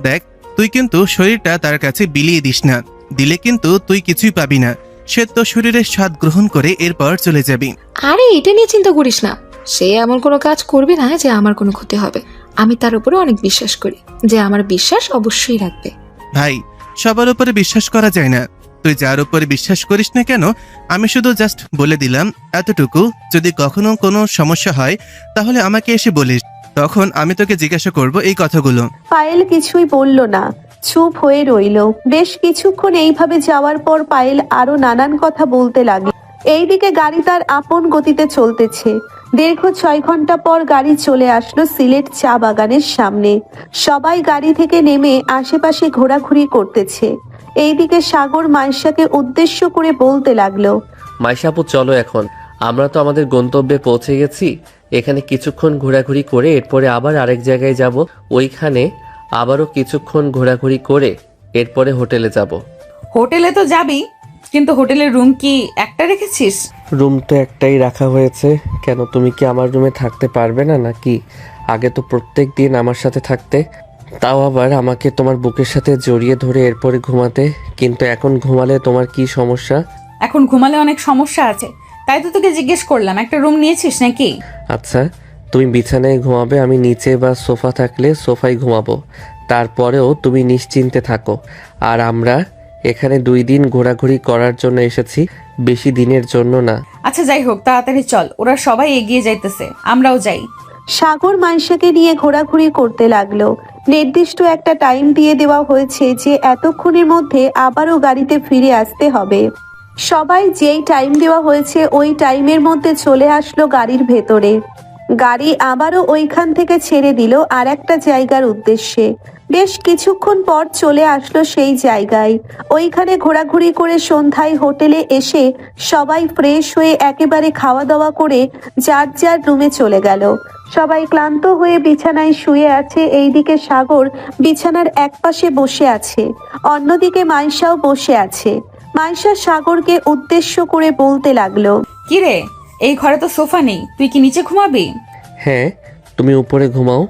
Speaker 6: দেখ, তুই কিন্তু শরীরটা তার কাছে বিলিয়ে দিস না, দিলে কিন্তু তুই কিছুই পাবি না। সে তো শরীরের স্বাদ গ্রহণ করে এরপর চলে যাবি।
Speaker 9: আরে এটা নিয়ে চিন্তা করিস না, সে এমন কোনো কাজ করবে না যে আমার কোনো ক্ষতি হবে। আমি তার উপরে অনেক বিশ্বাস করি, যে আমার বিশ্বাস অবশ্যই রাখবে।
Speaker 6: ভাই, সবার উপরে বিশ্বাস করা যায় না। তুই যার উপরে বিশ্বাস করিস না কেন, আমি শুধু জাস্ট বলে দিলাম এতটুকু, যদি কখনো কোনো সমস্যা হয় তাহলে আমাকে এসে বলিস, তখন আমি তোকে জিজ্ঞাসা করব এই কথাগুলো।
Speaker 3: পায়েল কিছুই বলল না, চুপ হয়ে রইল। বেশ কিছুক্ষণ এইভাবে যাওয়ার পর পায়েল আরো নানান কথা বলতে লাগলো। এইদিকে গাড়ি তার আপন গতিতে চলতেছে। দীর্ঘ 6 ঘন্টা পর গাড়ি চলে আসলো সিলেট চা বাগানের সামনে। সবাই গাড়ি থেকে নেমে আশেপাশে ঘোরাঘুরি করতেছে। এইদিকে সাগর মাইশাকে উদ্দেশ্য করে বলতে লাগলো,
Speaker 2: মাইশা আপু, চলো এখন। আমরা তো আমাদের গন্তব্যে পৌঁছে গেছি। এখানে কিছুক্ষণ ঘোরাঘুরি করে এরপরে আবার আরেক জায়গায় যাব। ওইখানে আবারও কিছুক্ষণ ঘোরাঘুরি করে এরপরে হোটেলে যাব।
Speaker 1: হোটেলে তো যাবি, কিন্তু হোটেলের রুম কি একটা রেখেছিস?
Speaker 2: রুম তো একটাই রাখা হয়েছে। কেন, তুমি কি আমার রুমে থাকতে পারবে না নাকি? আগে তো প্রত্যেক দিন আমার সাথে থাকতে, তাও আবার আমাকে তোমার বুকের সাথে জড়িয়ে ধরে এরপরে ঘুমাতে। কিন্তু এখন ঘুমালে তোমার কি সমস্যা?
Speaker 1: এখন ঘুমালে অনেক সমস্যা আছে, তাই তো তোকে জিজ্ঞেস করলাম একটা রুম নিয়েছিস নাকি।
Speaker 2: আচ্ছা, তুমি বিছানায় ঘুমাবে, আমি নিচে বা সোফা থাকলে সোফায় ঘুমাবো। তারপরেও তুমি নিশ্চিন্তে থাকো। আর আমরা এখানে 2 দিন ঘোরাঘুরি করার জন্য এসেছি, বেশি দিনের জন্য না।
Speaker 1: আচ্ছা যাই হোক, তাড়াতাড়ি চল, ওরা সবাই এগিয়ে যাইতেছে, আমরাও যাই।
Speaker 3: সাগর মাইশাকে নিয়ে ঘোরাঘুরি করতে লাগলো। নির্দিষ্ট একটা টাইম দিয়ে দেওয়া হয়েছে যে এতক্ষণের মধ্যে আবারও গাড়িতে ফিরে আসতে হবে। সবাই যেই টাইম দেওয়া হয়েছে ওই টাইমের মধ্যে চলে আসলো গাড়ির ভেতরে। গাড়ি আবারও ওইখান থেকে ছেড়ে দিল আর একটা জায়গার উদ্দেশ্যে। বেশ কিছুক্ষণ পর চলে আসলো সেই জায়গায়। ওইখানে ঘোরাঘুরি করে সন্ধ্যায় হোটেলে এসে সবাই ফ্রেশ হয়ে একেবারে খাওয়া দাওয়া করে যার যার রুমে চলে গেল। সবাই ক্লান্ত হয়ে বিছানায় শুয়ে আছে। এইদিকে সাগর বিছানার একপাশে বসে আছে, অন্যদিকে মাইশাও বসে আছে। মাইশা সাগরকে উদ্দেশ্য করে বলতে লাগলো,
Speaker 1: কিরে, এই ঘরে তো সোফা নেই, তুই কি নিচে ঘুমাবি?
Speaker 2: হ্যাঁ, তুমি উপরে ঘুমাও,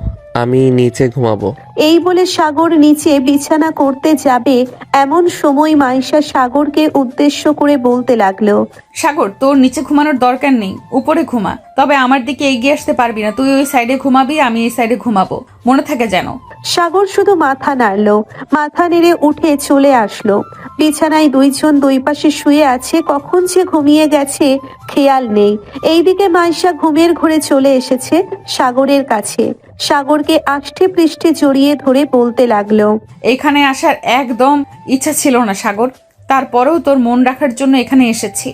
Speaker 2: আমি নিচে ঘুমাবো।
Speaker 3: এই বলে সাগর নিচে বিছানা করতে যাবে এমন সময় মাইশা সাগরকে উদ্দেশ্য করে বলতে লাগলো,
Speaker 1: সাগর, তোর নিচে ঘুমানোর দরকার নেই, উপরে ঘুমা। তবে আমার দিকে এগিয়ে আসতে পারবি না, তুই ওই সাইডে ঘুমাবি, আমি এই সাইডে ঘুমাবো, মনে থাকে যেন।
Speaker 3: সাগর শুধু মাথা নাড়লো। মাথা নেড়ে উঠে চলে আসলো। বিছানায় 2 জন 2 পাশে শুয়ে আছে, কখন যে ঘুমিয়ে গেছে খেয়াল নেই। এইদিকে মাইশা ঘুমের ঘোরে চলে এসেছে সাগরের কাছে। সাগরকে আষ্টে পৃষ্ঠে জড়িয়ে ধরে বলতে লাগলো,
Speaker 1: এখানে আসার একদম ইচ্ছা ছিল না সাগর, তারপরেও তোর মন রাখার জন্য এখানে এসেছি।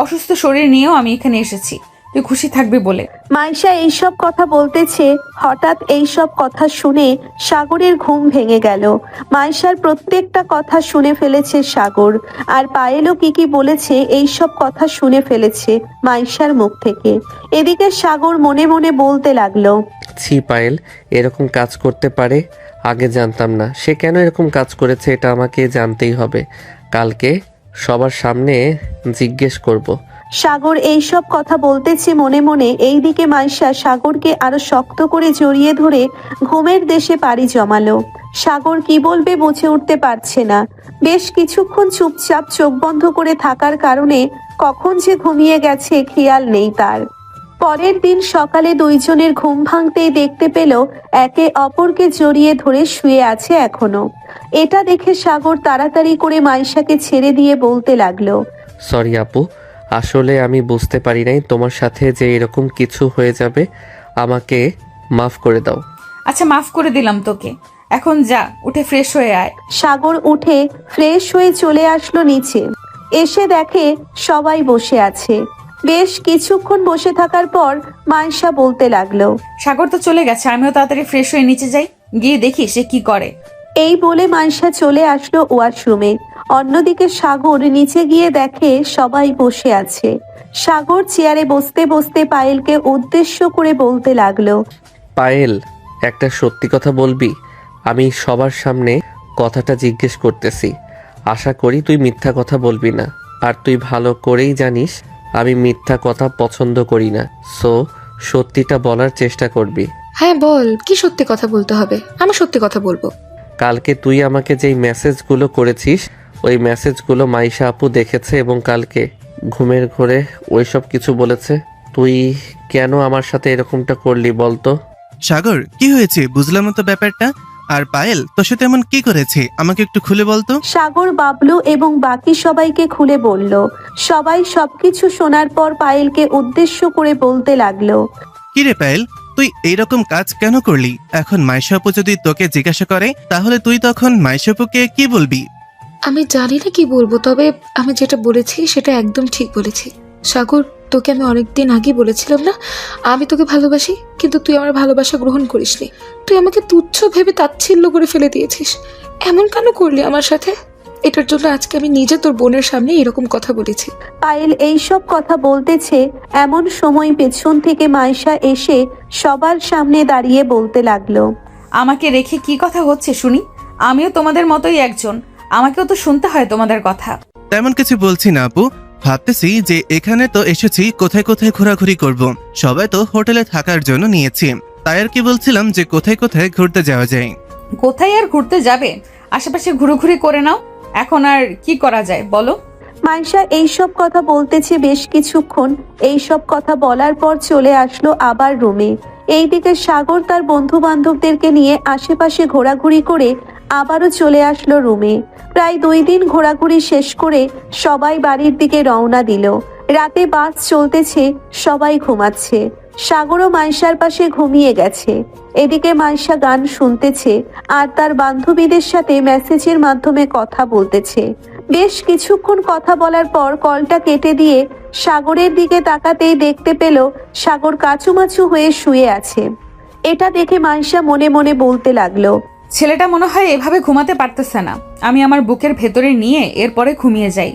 Speaker 1: অসুস্থ শরীর নিয়েও আমি এখানে এসেছি। তুই খুশি থাকবি বলে।
Speaker 3: মাইশা এইসব কথা বলতেছে, হঠাৎ এইসব কথা শুনে সাগরের ঘুম ভেঙে গেল। মাইশার প্রত্যেকটা কথা শুনে ফেলেছে সাগর, আর পায়েলও কি বলেছে এইসব কথা শুনে ফেলেছে মাইশার মুখ থেকে। এদিকে সাগর মনে মনে বলতে লাগলো,
Speaker 2: ছি পায়েল এরকম কাজ করতে পারে, আগে জানতাম না। সে কেন এরকম কাজ করেছে এটা আমাকে জানতেই হবে। কালকে সবার সামনে জিজ্ঞেস করব।
Speaker 3: সাগর এইসব কথা বলতেছে মনে মনে। এইদিকে মাইশা সাগরকে আরো শক্ত করে জড়িয়ে ধরে ঘুমের দেশে পাড়ি জমালো। সাগর কি বলবে বুঝে উঠতে পারছে না। বেশ কিছুক্ষণ চুপচাপ চোখ বন্ধ করে থাকার কারণে কখন যে ঘুমিয়ে গেছে খেয়াল নেই তার। পরের দিন সকালে দুইজনের ঘুম ভাঙতেই দেখতে পেল একে অপরকে জড়িয়ে ধরে শুয়ে আছে এখনো। এটা দেখে সাগর তাড়াতাড়ি করে মাইশাকে ছেড়ে দিয়ে বলতে লাগলো,
Speaker 2: সরি আপু, আসলে আমি বুঝতে পারি নাই তোমার সাথে যে এরকম কিছু হয়ে যাবে। আমাকে মাফ করে দাও।
Speaker 1: আচ্ছা মাফ করে দিলাম তোকে, এখন যা উঠে ফ্রেশ হয়ে আয়।
Speaker 3: সাগর উঠে ফ্রেশ হয়ে চলে আসলো নিচে। এসে দেখে সবাই বসে আছে। বেশ কিছুক্ষণ বসে থাকার পর মাইশা বলতে লাগলো,
Speaker 1: সাগর তো চলে গেছে, আমিও তাড়াতাড়ি ফ্রেশ হয়ে নিচে যাই, গিয়ে দেখি সে কি করে।
Speaker 3: এই বলে মাইশা চলে আসলো ওয়াশরুমে। অন্যদিকে সাগর নিচে গিয়ে দেখে সবাই বসে আছে। সাগর চেয়ারে বসতে বসতে পায়েলকে উদ্দেশ্য করে বলতে লাগলো,
Speaker 2: পায়েল একটা সত্যি কথা বলবি? আমি সবার সামনে কথাটা জিজ্ঞেস করতেছি, আশা করি তুই মিথ্যা কথা বলবি না। আর তুই ভালো করেই জানিস আমি মিথ্যা কথা পছন্দ করি না, সো সত্যিটা বলার চেষ্টা করবি।
Speaker 9: হ্যাঁ বল, কি সত্যি কথা বলতে হবে? আমি সত্যি কথা বলবো।
Speaker 2: কালকে তুই আমাকে যেই মেসেজগুলো করেছিস ওই মেসেজগুলো মাইশা আপু দেখেছে এবং কালকে ঘুমের ঘোরে ওইসব কিছু বলেছে। তুই কেন আমার সাথে এরকমটা করলি বলতো?
Speaker 6: সাগর কি হয়েছে বুঝলাম না তো ব্যাপারটা। আর পায়েল তোর সাথে এমন কি করেছে আমাকে একটু খুলে বলতো।
Speaker 3: সাগর বাবলু এবং বাকি সবাইকে খুলে বলল। সবাই সবকিছু শোনার পর পায়েলকে উদ্দেশ্য করে বলতে লাগলো,
Speaker 6: কি রে পায়েল, তুই এইরকম কাজ কেন করলি? এখন মাইশা আপু যদি তোকে জিজ্ঞাসা করে তাহলে তুই তখন মাইশা আপুকে কি বলবি?
Speaker 9: আমি জানি না কি বলবো, তবে আমি যেটা বলেছি সেটা একদম ঠিক বলেছি। সাগর, তোকে আমি অনেকদিন আগে বলেছিলাম না আমি তোকে ভালোবাসি, কিন্তু তুই আমার ভালোবাসা গ্রহণ করিসনি। তুই আমাকে তুচ্ছ ভেবে তাচ্ছিল্য করে ফেলে দিয়েছিস। এমন কেন করলি আমার সাথে? এটার জন্য আজকে আমি নিজে তোর বোনের সামনে এরকম কথা বলেছি।
Speaker 3: পায়েল এইসব কথা বলতেছে এমন সময় পেছন থেকে মাইশা এসে সবার সামনে দাঁড়িয়ে বলতে লাগলো,
Speaker 1: আমাকে রেখে কি কথা হচ্ছে শুনি? আমিও তোমাদের মতোই একজন, আমাকেও তো শুনতে হয় তোমাদের কথা।
Speaker 6: তেমন কিছু বলছি না আপু, ভাবতেছি যে এখানে তো এসেছি কোথায় কোথায় ঘোরাঘুরি করব। সবাই তো হোটেলে থাকার জন্য নিয়েছি, তাই আর কি বলছিলাম যে কোথায় কোথায় ঘুরতে যাওয়া যায়।
Speaker 1: কোথায় আর ঘুরতে যাবে? আশেপাশে ঘুরোঘুরি করে নাও। এখন আর কি করা যায় বলো?
Speaker 3: মাইশা এইসব কথা বলতেছে বেশ কিছুক্ষণ। এইসব কথা বলার পর চলে আসলো আবার রুমে। এইদিকে সাগর তার বন্ধু বান্ধবদেরকে নিয়ে আশেপাশে ঘোরাঘুরি করে আবারও চলে আসলো রুমে। প্রায় 2 দিন ঘোরাঘুরি শেষ করে সবাই বাড়ির দিকে রওনা দিল। রাতে বাস চলতেছে, সবাই ঘুমাচ্ছে। সাগরও মাইশার পাশে ঘুমিয়ে গেছে। এদিকে মাইশা গান শুনতেছে আর তার বান্ধবীদের সাথে মেসেজের মাধ্যমে কথা বলতেছে। বেশ কিছুক্ষণ কথা বলার পর কলটা কেটে দিয়ে সাগরের দিকে তাকাতেই দেখতে পেল সাগর কাচুমাচু হয়ে শুয়ে আছে। এটা দেখে মাইশা মনে মনে বলতে লাগলো,
Speaker 1: ছেলেটা মনে হয় এভাবে ঘুমাতে পারতেছে না। আমি আমার বুকের ভেতরে নিয়ে এরপরে ঘুমিয়ে যাই,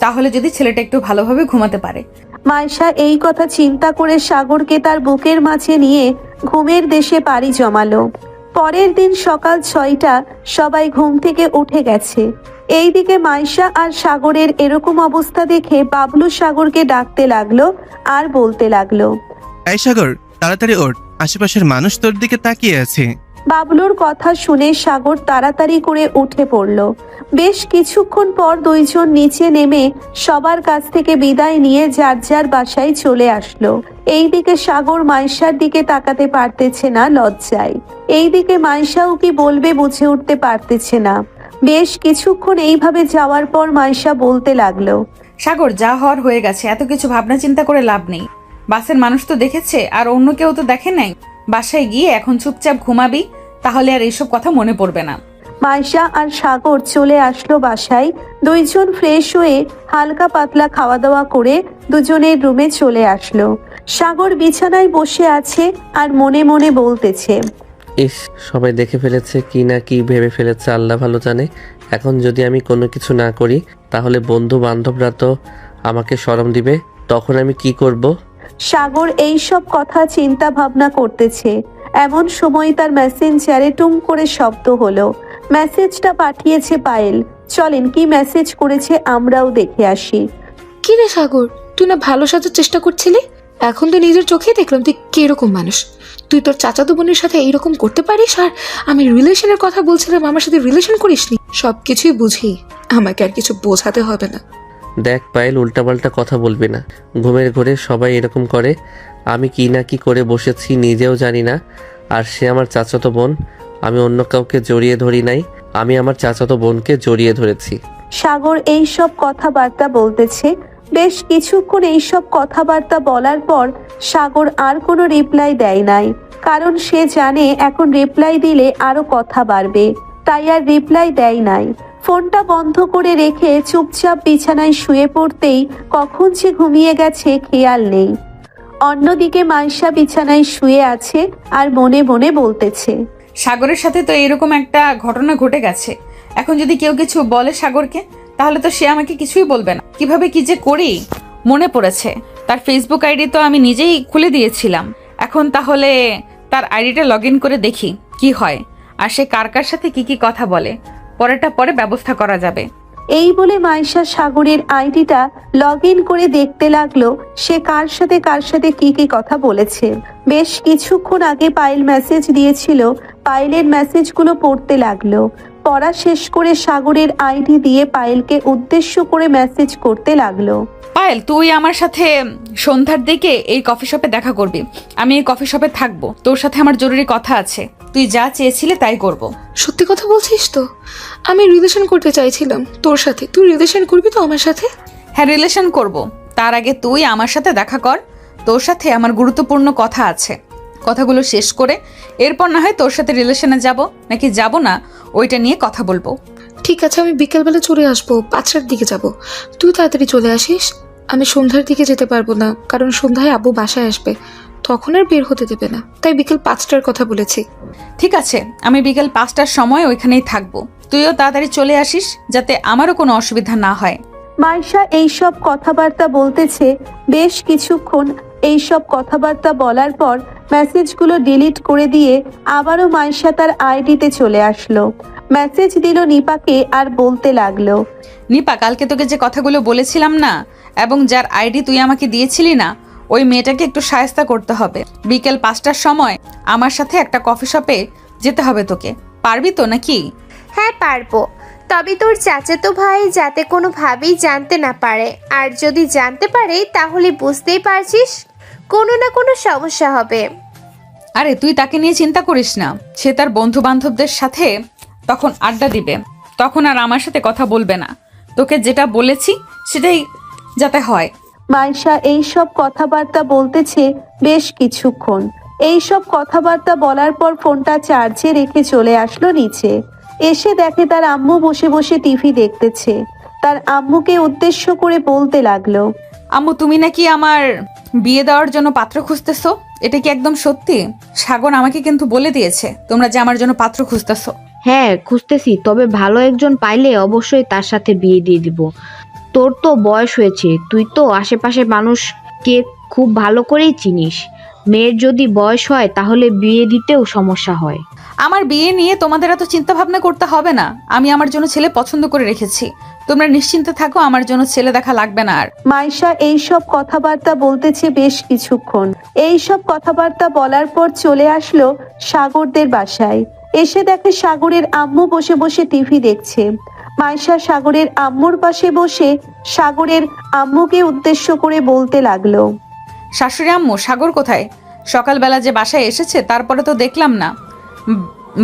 Speaker 1: তাহলে যদি ছেলেটা একটু ভালোভাবে ঘুমাতে পারে।
Speaker 3: মাইশা এই কথা চিন্তা করে সাগরকে তার বুকের মাঝে নিয়ে ঘুমের দেশে পাড়ি জমালো। পরের দিন সকাল 6টা, সবাই ঘুম থেকে উঠে গেছে। এইদিকে মাইশা আর সাগরের এরকম অবস্থা দেখে বাবলু সাগরকে ডাকতে লাগলো আর বলতে লাগলো,
Speaker 6: এই সাগর তাড়াতাড়ি ওঠ, আশেপাশের মানুষ তোর দিকে তাকিয়ে আছে।
Speaker 3: বাবলুর কথা শুনে সাগর তাড়াতাড়ি করে উঠে পড়ল। বেশ কিছুক্ষণ পর দুইজন নিচে নেমে সবার কাছ থেকে বিদায় নিয়ে যার যার বাসায় চলে আসলো। এইদিকে সাগর মাইশার দিকে তাকাতে পারতেছে না লজ্জায়। এইদিকে মাইশাও কি বলবে বুঝে উঠতে পারতেছে না। বেশ কিছুক্ষণ এইভাবে যাওয়ার পর মাইশা বলতে লাগলো,
Speaker 1: সাগর, যা হওয়ার হয়ে গেছে, এত কিছু ভাবনা চিন্তা করে লাভ নেই। বাসের মানুষ তো দেখেছে আর অন্য কেউ তো দেখে নাই। বাসায় গিয়ে এখন চুপচাপ ঘুমাবি, তাহলে আর এইসব কথা মনে পড়বে না।
Speaker 3: মাইশা আর সাগর চলে আসলো বাসায়। দুইজন ফ্রেশ হয়ে হালকা পাতলা খাওয়া দাওয়া করে দুজনের রুমে চলে আসলো। সাগর বিছানায় বসে আছে আর মনে মনে বলতেছে,
Speaker 2: ইস, সবাই দেখে ফেলেছে কি না কি ভেবে ফেলেছে আল্লাহ ভালো জানে। এখন যদি আমি কোনো কিছু না করি তাহলে বন্ধু বান্ধবরা তো আমাকে শরম দিবে, তখন আমি কি করব?
Speaker 3: সাগর এই সব কথা চিন্তা ভাবনা করতেছে। এমন সময় তার মেসেঞ্জারে টুং করে শব্দ হলো। মেসেজটা পাঠিয়েছে পায়েল। চলেন কি মেসেজ করেছে আমরাও দেখে আসি।
Speaker 9: কি রে সাগর, তুই না ভালো সাজার চেষ্টা করছিলি, এখন তো নিজের চোখেই দেখলাম তুই কিরকম মানুষ। তুই তোর চাচাতো বোনের সাথে এইরকম করতে পারিস, আর আমি রিলেশনের কথা বলছিলাম, আমার সাথে রিলেশন করিসনি। সবকিছুই বুঝি, আমাকে আর কিছু বোঝাতে হবে না।
Speaker 2: দেখ পায়েল, উল্টাপাল্টা কথা বলবি না। ঘুমের ঘরে সবাই এরকম করে, আমি কি না কি করে বসেছি নিজেও জানি না। আর সে আমার চাচাতো বোন, আমি অন্য কাউকে জড়িয়ে ধরি নাই, আমি আমার চাচাতো বোনকে জড়িয়ে ধরেছি।
Speaker 3: সাগর এই সব কথাবার্তা বলতেছে। বেশ কিছুক্ষণ এইসব কথাবার্তা বলার পর সাগর আর কোনো রিপ্লাই দেয় নাই, কারণ সে জানে এখন রিপ্লাই দিলে আরো কথা বাড়বে, তাই আর রিপ্লাই দেয় নাই। ফোনটা বন্ধ করে রেখে চুপচাপ বিছানায় শুয়ে পড়তেই কখন সে ঘুমিয়ে গেছে খেয়াল নেই। অন্যদিকে মাইশা বিছানায় শুয়ে আছে আর মনে মনে বলতেছে,
Speaker 1: সাগরের সাথে তো এরকম একটা ঘটনা ঘটে গেছে। এখন যদি কেউ কিছু বলে সাগরকে, তাহলে তো সে আমাকে কিছুই বলবে না। কিভাবে কি যে করি, মনে পড়েছে তার ফেসবুক আইডি তো আমি নিজেই খুলে দিয়েছিলাম। এখন তাহলে তার আইডিটা লগ ইন করে দেখি কি হয়, আর সে কার কার সাথে কি কি কথা বলে। পরেরটা পরে ব্যবস্থা করা যাবে।
Speaker 3: এই বলে মাইশা সাগরের আইডিটা লগ ইন করে দেখতে লাগলো সে কার সাথে কি কি কথা বলেছে। বেশ কিছুক্ষণ আগে পায়েল মেসেজ দিয়েছিল, পায়েলের মেসেজগুলো পড়তে লাগলো। পড়া শেষ করে সাগরের আইডি দিয়ে পায়েলকে উদ্দেশ্য করে মেসেজ করতে লাগলো।
Speaker 1: পায়েল, তুই আমার সাথে সন্ধ্যার দিকে এই কফি শপে দেখা করবি। আমি এই কফি শপে থাকবো, তোর সাথে আমার জরুরি কথা আছে। তুই যা চেয়েছিলে তাই করব।
Speaker 9: সত্যি কথা বলছিস তো? আমি রিলেশন করতে চাইছিলাম তোর সাথে, তুই রিলেশন করবি তো আমার সাথে?
Speaker 1: হ্যাঁ, রিলেশন করব। তার আগে তুই আমার সাথে দেখা কর, তোর সাথে আমার গুরুত্বপূর্ণ কথা আছে। কথাগুলো শেষ করে এরপর না হয় তোর সাথে রিলেশনে যাব নাকি যাব না ওইটা নিয়ে কথা বলবো।
Speaker 9: ঠিক আছে, আমি বিকেলবেলা চলে আসবো, 5টার দিকে যাব। তুই তাড়াতাড়ি চলে আসিস। আমি সন্ধ্যার দিকে যেতে পারবো না, কারণ সন্ধ্যায় আব্বু বাসায় আসবে, তখন আর বের হতে দেবে না, তাই বিকেল 5টার কথা বলেছি।
Speaker 1: ঠিক আছে, আমি বিকেল 5টার সময় ওইখানেই থাকবো। তুইও তাড়াতাড়ি চলে আসিস যাতে আমারও কোনো অসুবিধা না হয়।
Speaker 3: মাইশা এইসব কথাবার্তা বলতেছে। বেশ কিছুক্ষণ এইসব কথাবার্তা বলার পর মেসেজগুলো ডিলিট করে দিয়ে আবারও মাইশা তার আইডিতে চলে আসলো। মেসেজ দিল নিপাকে আর বলতে লাগলো,
Speaker 1: নিপা, কালকে তোকে যে কথাগুলো বলেছিলাম না, এবং যার আইডি তুই আমাকে দিয়েছিলি না, ওই মেয়েটাকে একটু সায়স্তা করতে হবে। বিকেল 5টার সময় আমার সাথে একটা কফি শপে যেতে হবে তোকে। পারবি তো নাকি?
Speaker 5: হ্যাঁ পারবো, তবে তোর চাচাতো ভাই যাতে কোনোভাবেই জানতে না পারে, আর যদি জানতে পারে তাহলে বুঝতেই পারছিস কোনো না কোনো সমস্যা হবে।
Speaker 1: আরে তুই তাকে নিয়ে চিন্তা করিস না, সে তার বন্ধু বান্ধবদের সাথে তখন আড্ডা দিবে, তখন আর আমার সাথে কথা বলবে না। তোকে যেটা বলেছি সেটাই যাতে হয়।
Speaker 3: মাইশা এইসব কথাবার্তা বলতেছে বেশ কিছুক্ষণ। এইসব কথাবার্তা বলার পর ফোনটা চার্জে রেখে চলে আসলো নিচে। এসে দেখে তার আম্মু বসে বসে টিভি দেখতেছে। তার আম্মুকে উদ্দেশ্য করে বলতে লাগলো,
Speaker 1: আম্মু, তুমি নাকি আমার বিয়ে দেওয়ার জন্য পাত্র খুঁজতেছো? এটা কি একদম সত্যি? সাগর আমাকে কিন্তু বলে দিয়েছে তোমরা যে আমার জন্য পাত্র খুঁজতেছো।
Speaker 4: হ্যাঁ খুঁজতেছি, তবে ভালো একজন পাইলে অবশ্যই তার সাথে বিয়ে দিয়ে দিব। তোর তো বয়স হয়েছে, তুই তো আশেপাশে মানুষকে খুব ভালো করেই চিনিস। মেয়ের যদি বয়স হয় তাহলে বিয়ে দিতেও সমস্যা হয়।
Speaker 1: আমার বিয়ে নিয়ে তোমাদের এত চিন্তা ভাবনা করতে হবে না। আমি আমার জন্য ছেলে পছন্দ করে রেখেছি, তোমরা নিশ্চিন্তে থাকো, আমার জন্য ছেলে দেখা লাগবে না আর।
Speaker 3: মাইশা এইসব কথাবার্তা বলতেছে বেশ কিছুক্ষণ। এইসব কথাবার্তা বলার পর চলে আসলো সাগরদের বাসায়। এসে দেখে সাগরের আম্মু বসে বসে টিভি দেখছে। মাইশা সাগরের আম্মুর পাশে বসে সাগরের আম্মুকে উদ্দেশ্য করে বলতে লাগলো,
Speaker 1: শাশুড়ি আম্মু, সাগর কোথায়? সকালবেলা যে বাসায় এসেছে তারপরে তো দেখলাম না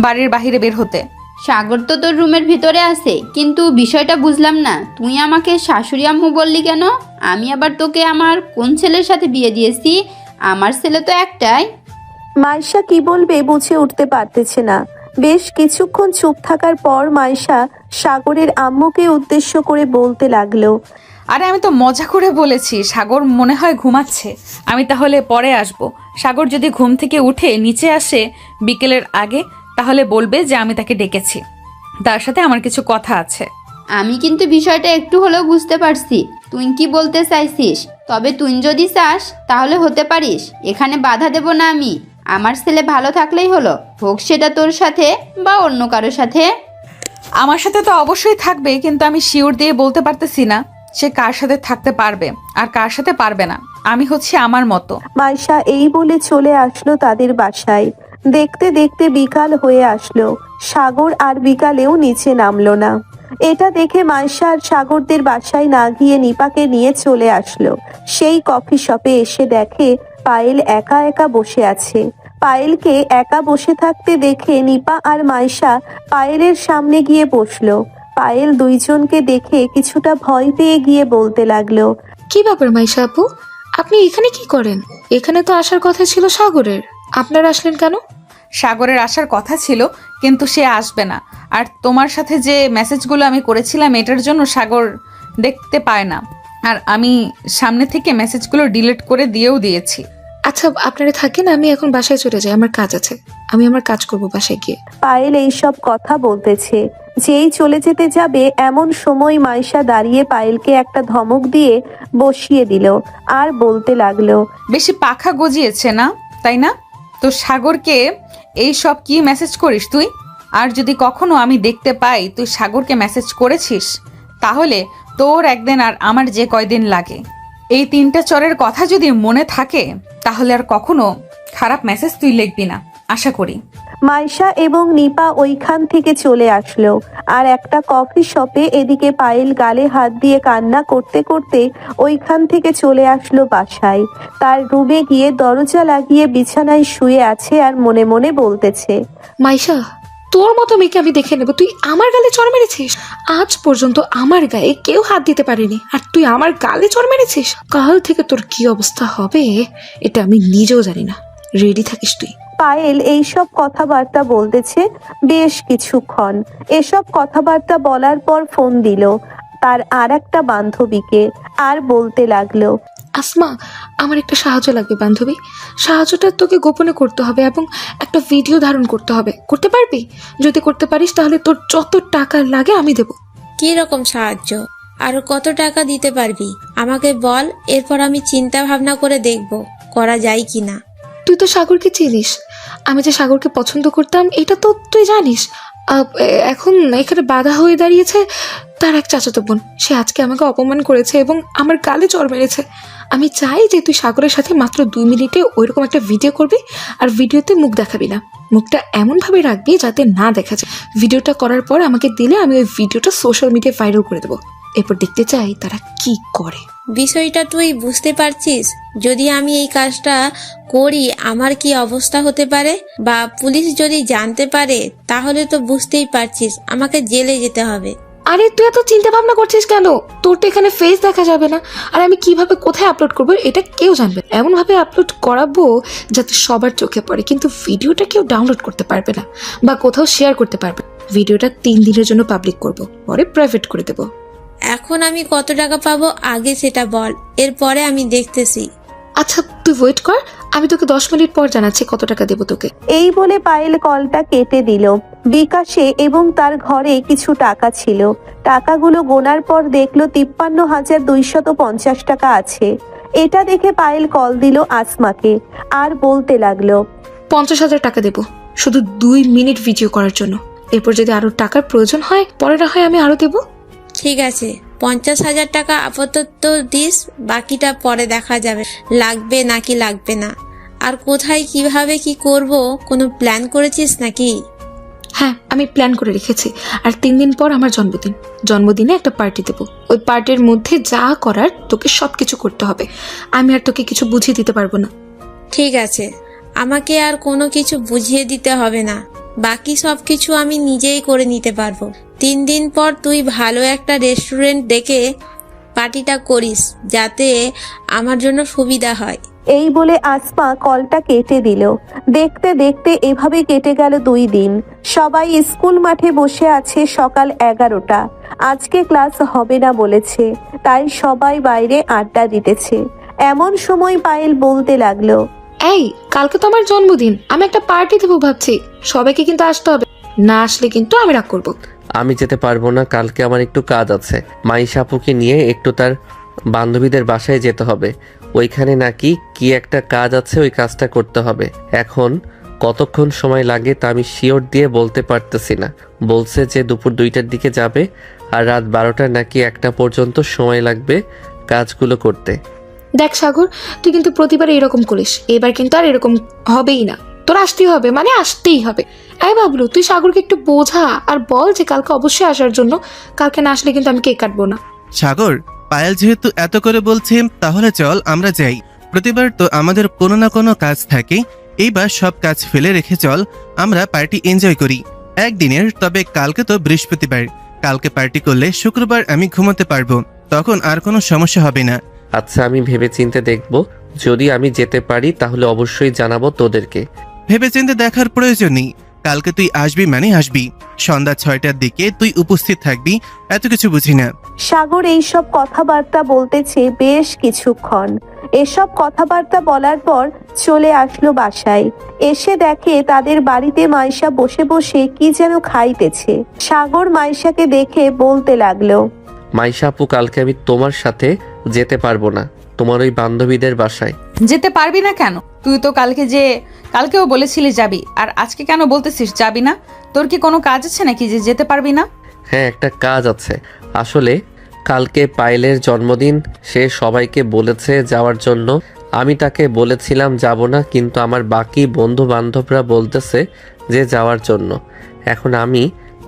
Speaker 1: বাড়ির বাহিরে বের হতে।
Speaker 7: সাগর তো তোর রুমের ভিতরে আছে, কিন্তু বিষয়টা বুঝলাম না, তুই আমাকে শাশুড়ি আম্মু বললি কেন? আমি আবার তোকে আমার কোন ছেলের সাথে বিয়ে দিয়েছি? আমার ছেলে তো একটাই।
Speaker 3: মাইশা কি বলবে বুঝে উঠতে পারতেছে না। বেশ কিছুক্ষণ চুপ থাকার পর মাইশা সাগরের আম্মুকে উদ্দেশ্য করে বলতে লাগলো,
Speaker 1: আরে আমি তো মজা করে বলেছি, সাগর মনে হয় ঘুমাচ্ছে। আমি তাহলে পরে আসব। সাগর যদি ঘুম থেকে উঠে নিচে আসে বিকেলের আগে, তাহলে বলবে যে আমি তাকে ডেকেছি, তার সাথে আমার কিছু কথা আছে।
Speaker 7: আমি কিন্তু বিষয়টা একটু হলেও বুঝতে পারছি তুই কি বলতে চাইছিস। তবে তুই যদি চাস তাহলে হতে পারিস, এখানে বাধা দেব না আমি। আমার ছেলে ভালো থাকলেই হলো, হোক সেটা তোর সাথে বা অন্য কারোর সাথে।
Speaker 1: আমার সাথে তো অবশ্যই থাকবে, কিন্তু আমি শিওর দিয়ে বলতে পারতেছি না সে কার সাথে থাকতে পারবে আর কার সাথে পারবে না। আমি হচ্ছে আমার মতো।
Speaker 3: মাইশা এই বলে চলে আসলো তাদের বাসায়। দেখতে দেখতে বিকাল হয়ে আসলো, সাগর আর বিকালেও নিচে নামলো না। এটা দেখে মাইশা আর সাগরদের বাসায় না গিয়ে নিপাকে নিয়ে চলে আসলো। সেই কফি শপে এসে দেখে পায়েল একা একা বসে আছে। পায়েলকে একা বসে থাকতে দেখে নিপা আর মাইশা পায়েলের সামনে গিয়ে বসলো। পায়েল দুইজনকে দেখে কিছুটা ভয় পেয়ে গিয়ে বলতে লাগলো,
Speaker 9: কি ব্যাপার মাইশা আপু, আপনি এখানে কি করেন? এখানে তো আসার কথা ছিল সাগরের, আপনারা আসলেন কেন?
Speaker 1: সাগরের আসার কথা ছিল, কিন্তু সে আসবে না। আর তোমার সাথে যে মেসেজগুলো আমি করেছিলাম এটার জন্য সাগর দেখতে পায় না, আর আমি সামনে থেকে মেসেজগুলো ডিলিট করে দিয়েও দিয়েছি।
Speaker 9: আচ্ছা আপনারা থাকেন, আমি এখন বাসায় চলে যাই, আমার কাজ আছে, আমি আমার কাজ করব বাসায় গিয়ে।
Speaker 3: পায়েল এইসব কথা বলতেছে, যেই চলে যেতে যাবে এমন সময় মাইশা দাঁড়িয়ে পায়েলকে একটা ধমক দিয়ে বসিয়ে দিল আর বলতে লাগলো,
Speaker 1: বেশি পাখা গজিয়েছে না, তাই না? তো সাগরকে এই সব কি মেসেজ করিস তুই? আর যদি কখনো আমি দেখতে পাই তুই সাগরকে মেসেজ করেছিস, তাহলে তোর একদিন আর আমার যে কয়দিন লাগে। এই 3টা চরের কথা যদি মনে থাকে তাহলে আর কখনো খারাপ মেসেজ তুই লিখবি না, আশা করি।
Speaker 3: মাইশা এবং নিপা ওইখান থেকে চলে আসলো। আর একটা কফি শপে এদিকে পায়েল গালে হাত দিয়ে কান্না করতে করতে ওইখান থেকে চলে আসলো বাসায়। তার রুমে গিয়ে দরজা লাগিয়ে বিছানায় শুয়ে আছে আর মনে মনে বলতেছে,
Speaker 9: মাইশা তোর মতো মেয়েকে আমি দেখে নেব, তুই আমার গালে চড় মেরেছিস। আজ পর্যন্ত আমার গায়ে কেউ হাত দিতে পারেনি, আর তুই আমার গালে চড় মেরেছিস। কাল থেকে তোর কি অবস্থা হবে এটা আমি নিজেও জানি না, রেডি থাকিস তুই।
Speaker 3: পায়েল এইসব কথাবার্তা বলতেছে বেশ কিছুক্ষণ। এসব কথাবার্তা বলার পর ফোন দিল তার আর একটা বান্ধবীকে আর বলতে লাগলো,
Speaker 9: আসমা আমার একটা সাহায্য লাগবে বান্ধবী, সাহায্যটা তোকে গোপনে করতে হবে এবং একটা ভিডিও ধারণ করতে হবে, করতে পারবি? যদি করতে পারিস তাহলে তোর যত টাকা লাগে আমি দেব।
Speaker 8: কি রকম সাহায্য আর কত টাকা দিতে পারবি আমাকে বল, এরপর আমি চিন্তা ভাবনা করে দেখব করা যায় কিনা।
Speaker 9: তুই তো সাগরকে চিনিস, আমি যে সাগরকে পছন্দ করতাম এটা তো তুই জানিস। এখন এখানে বাধা হয়ে দাঁড়িয়েছে তার এক চাচাতো বোন, সে আজকে আমাকে অপমান করেছে এবং আমার গালে চড় মেরেছে। আমি চাই যে তুই সাগরের সাথে মাত্র 2 মিনিটে ওইরকম একটা ভিডিও করবি, আর ভিডিওতে মুখ দেখাবি না, মুখটা এমনভাবে রাখবি যাতে না দেখা যায়। ভিডিওটা করার পর আমাকে দিলে আমি ওই ভিডিওটা সোশ্যাল মিডিয়ায় ভাইরাল করে দেবো, এরপর দেখতে চাই তারা কি করে।
Speaker 8: বিষয়টা তুই বুঝতে পারছিস, যদি আমি এই কাজটা করি আমার কি অবস্থা হতে পারে, বা পুলিশ যদি জানতে পারে তাহলে তো বুঝতেই পারছিস আমাকে জেলে যেতে হবে।
Speaker 9: আরে তুই এত চিন্তা ভাবনা করছিস কেন? তোর তো এখানে ফেস দেখা যাবে না, আর আমি কিভাবে কোথায় আপলোড করবো এটা কেউ জানবে না। এমন ভাবে আপলোড করাবো যাতে সবার চোখে পড়ে, কিন্তু ভিডিওটা কেউ ডাউনলোড করতে পারবে না বা কোথাও শেয়ার করতে পারবে। ভিডিওটা 3 দিনের জন্য পাবলিক করব, পরে প্রাইভেট করে দেবো।
Speaker 8: এখন আমি কত টাকা পাবো আগে সেটা বল, এরপরে আমি দেখতেছি।
Speaker 9: আচ্ছা তুই ওয়েট কর, আমি তোকে 10 মিনিট পর জানাচ্ছি কত টাকা দেবো তোকে।
Speaker 3: এই বলে পায়েল কলটা কেটে দিল। বিকাশে এবং তার ঘরে কিছু টাকা ছিল। টাকাগুলো গোনার পর দেখলো 53,250 টাকা আছে। এটা দেখে পায়েল কল দিল আসমাকে আর বলতে লাগলো,
Speaker 9: 50,000 টাকা দেবো শুধু 2 মিনিট ভিডিও করার জন্য, এরপর যদি আরো টাকার প্রয়োজন হয় পরে না হয় আমি আরো দেবো।
Speaker 8: ঠিক আছে, 50,000 টাকা আপাতত দিস, বাকিটা পরে দেখা যাবে লাগবে নাকি লাগবে না। আর কোথায় কিভাবে কি করব কোনো প্ল্যান করেছিস নাকি?
Speaker 9: হ্যাঁ আমি প্ল্যান করে রেখেছি, আর 3 দিন পর আমার জন্মদিনে একটা পার্টি দেবো। ওই পার্টির মধ্যে যা করার তোকে সবকিছু করতে হবে, আমি আর তোকে কিছু বুঝিয়ে দিতে পারবো না।
Speaker 8: ঠিক আছে, আমাকে আর কোনো কিছু বুঝিয়ে দিতে হবে না, বাকি সব কিছু আমি নিজেই করে নিতে পারবো। 3 দিন পর তুই ভালো একটা রেস্টুরেন্ট ডেকে পার্টিটা করিস যাতে আমার জন্য সুবিধা হয়।
Speaker 3: এই বলে আসমা কলটা কেটে দিল। দেখতে দেখতে এভাবে কেটে গেল 2 দিন। সবাই স্কুল মাঠে বসে আছে। সকাল 11টা। আজকে ক্লাস হবে না বলেছে, তাই সবাই বাইরে আড্ডা দিতেছে। এমন সময় পায়েল বলতে লাগলো,
Speaker 9: এই কালকে তো আমার জন্মদিন, আমি একটা পার্টি দেবো ভাবছি, সবাইকে কিন্তু আসতে হবে, না আসলে কিন্তু আমি রাগ করবো।
Speaker 2: আমি যেতে পারবো না, কালকে আমার একটু কাজ আছে। মাইশা আপুকে নিয়ে একটু তার বান্ধবীদের বাসায় যেতে হবে। ওইখানে নাকি কি একটা কাজ আছে, ওই কাজটা করতে হবে। এখন কতক্ষণ সময় লাগে তা আমি শিওর দিয়ে বলতে পারতেছি না। বলছে যে দুপুর 2টার দিকে যাবে আর রাত 12টা নাকি 1টা পর্যন্ত সময় লাগবে কাজগুলো করতে।
Speaker 9: দেখ সাগর, তুই কিন্তু প্রতিবার এরকম করিস, এবার কিন্তু আর এরকম হবেই না। তোর আসতেই হবে, মানে আসতেই হবে। এই বাবলু, তুই সাগরকে একটু বোঝা আর বল যে কালকে অবশ্যই আসার জন্য। কালকে না আসলে কিন্তু আমি কেক কাটবো না।
Speaker 6: সাগর, পায়েল যেহেতু এত করে বলছে, তাহলে চল আমরা যাই। প্রতিবার তো আমাদের কোনো না কোনো কাজ থাকে, এইবার সব কাজ ফেলে রেখে চল আমরা পার্টি এনজয় করি একদিনের। তবে কালকে তো বৃহস্পতিবার, কালকে পার্টি করলে শুক্রবার আমি ঘুমাতে পারবো, তখন আর কোনো সমস্যা হবে না।
Speaker 2: আচ্ছা, আমি ভেবেচিন্তে দেখব। যদি আমি যেতে পারি তাহলে অবশ্যই জানাবো তোদেরকে।
Speaker 6: ভেবেচিন্তে দেখার প্রয়োজন নেই, কালকে তুই আসবি মানে আসবি। সন্ধ্যা 6টার দিকে তুই উপস্থিত থাকবি, এত কিছু বুঝি না।
Speaker 3: সাগর এইসব কথাবার্তা বলতেছে বেশ কিছুক্ষণ। এসব কথাবার্তা বলার পর চলে আসলো বাসায়। এসে দেখে তাদের বাড়িতে মাইশা বসে বসে কি যেন খাইতেছে। সাগর মাইশাকে দেখে বলতে লাগলো,
Speaker 2: মাইশা আপু, কালকে আমি তোমার সাথে যেতে পারবো না, তোমার ওই বান্ধবীদের বাসায়।
Speaker 1: যেতে পারবি না কেন? তুই তো কালকেও বলেছিলি যাবি, আর আজকে কেন বলতেছিস যাবি না? তোর কি কোনো কাজ আছে নাকি যে যেতে পারবি না?
Speaker 2: হ্যাঁ, একটা কাজ আছে। আসলে কালকে পায়েলের জন্মদিন, সে সবাইকে বলেছে যাওয়ার জন্য। আমি তাকে বলেছিলাম যাব না, কিন্তু আমার বাকি বন্ধু বান্ধবরা বলতেছে যে যাওয়ার জন্য। এখন আমি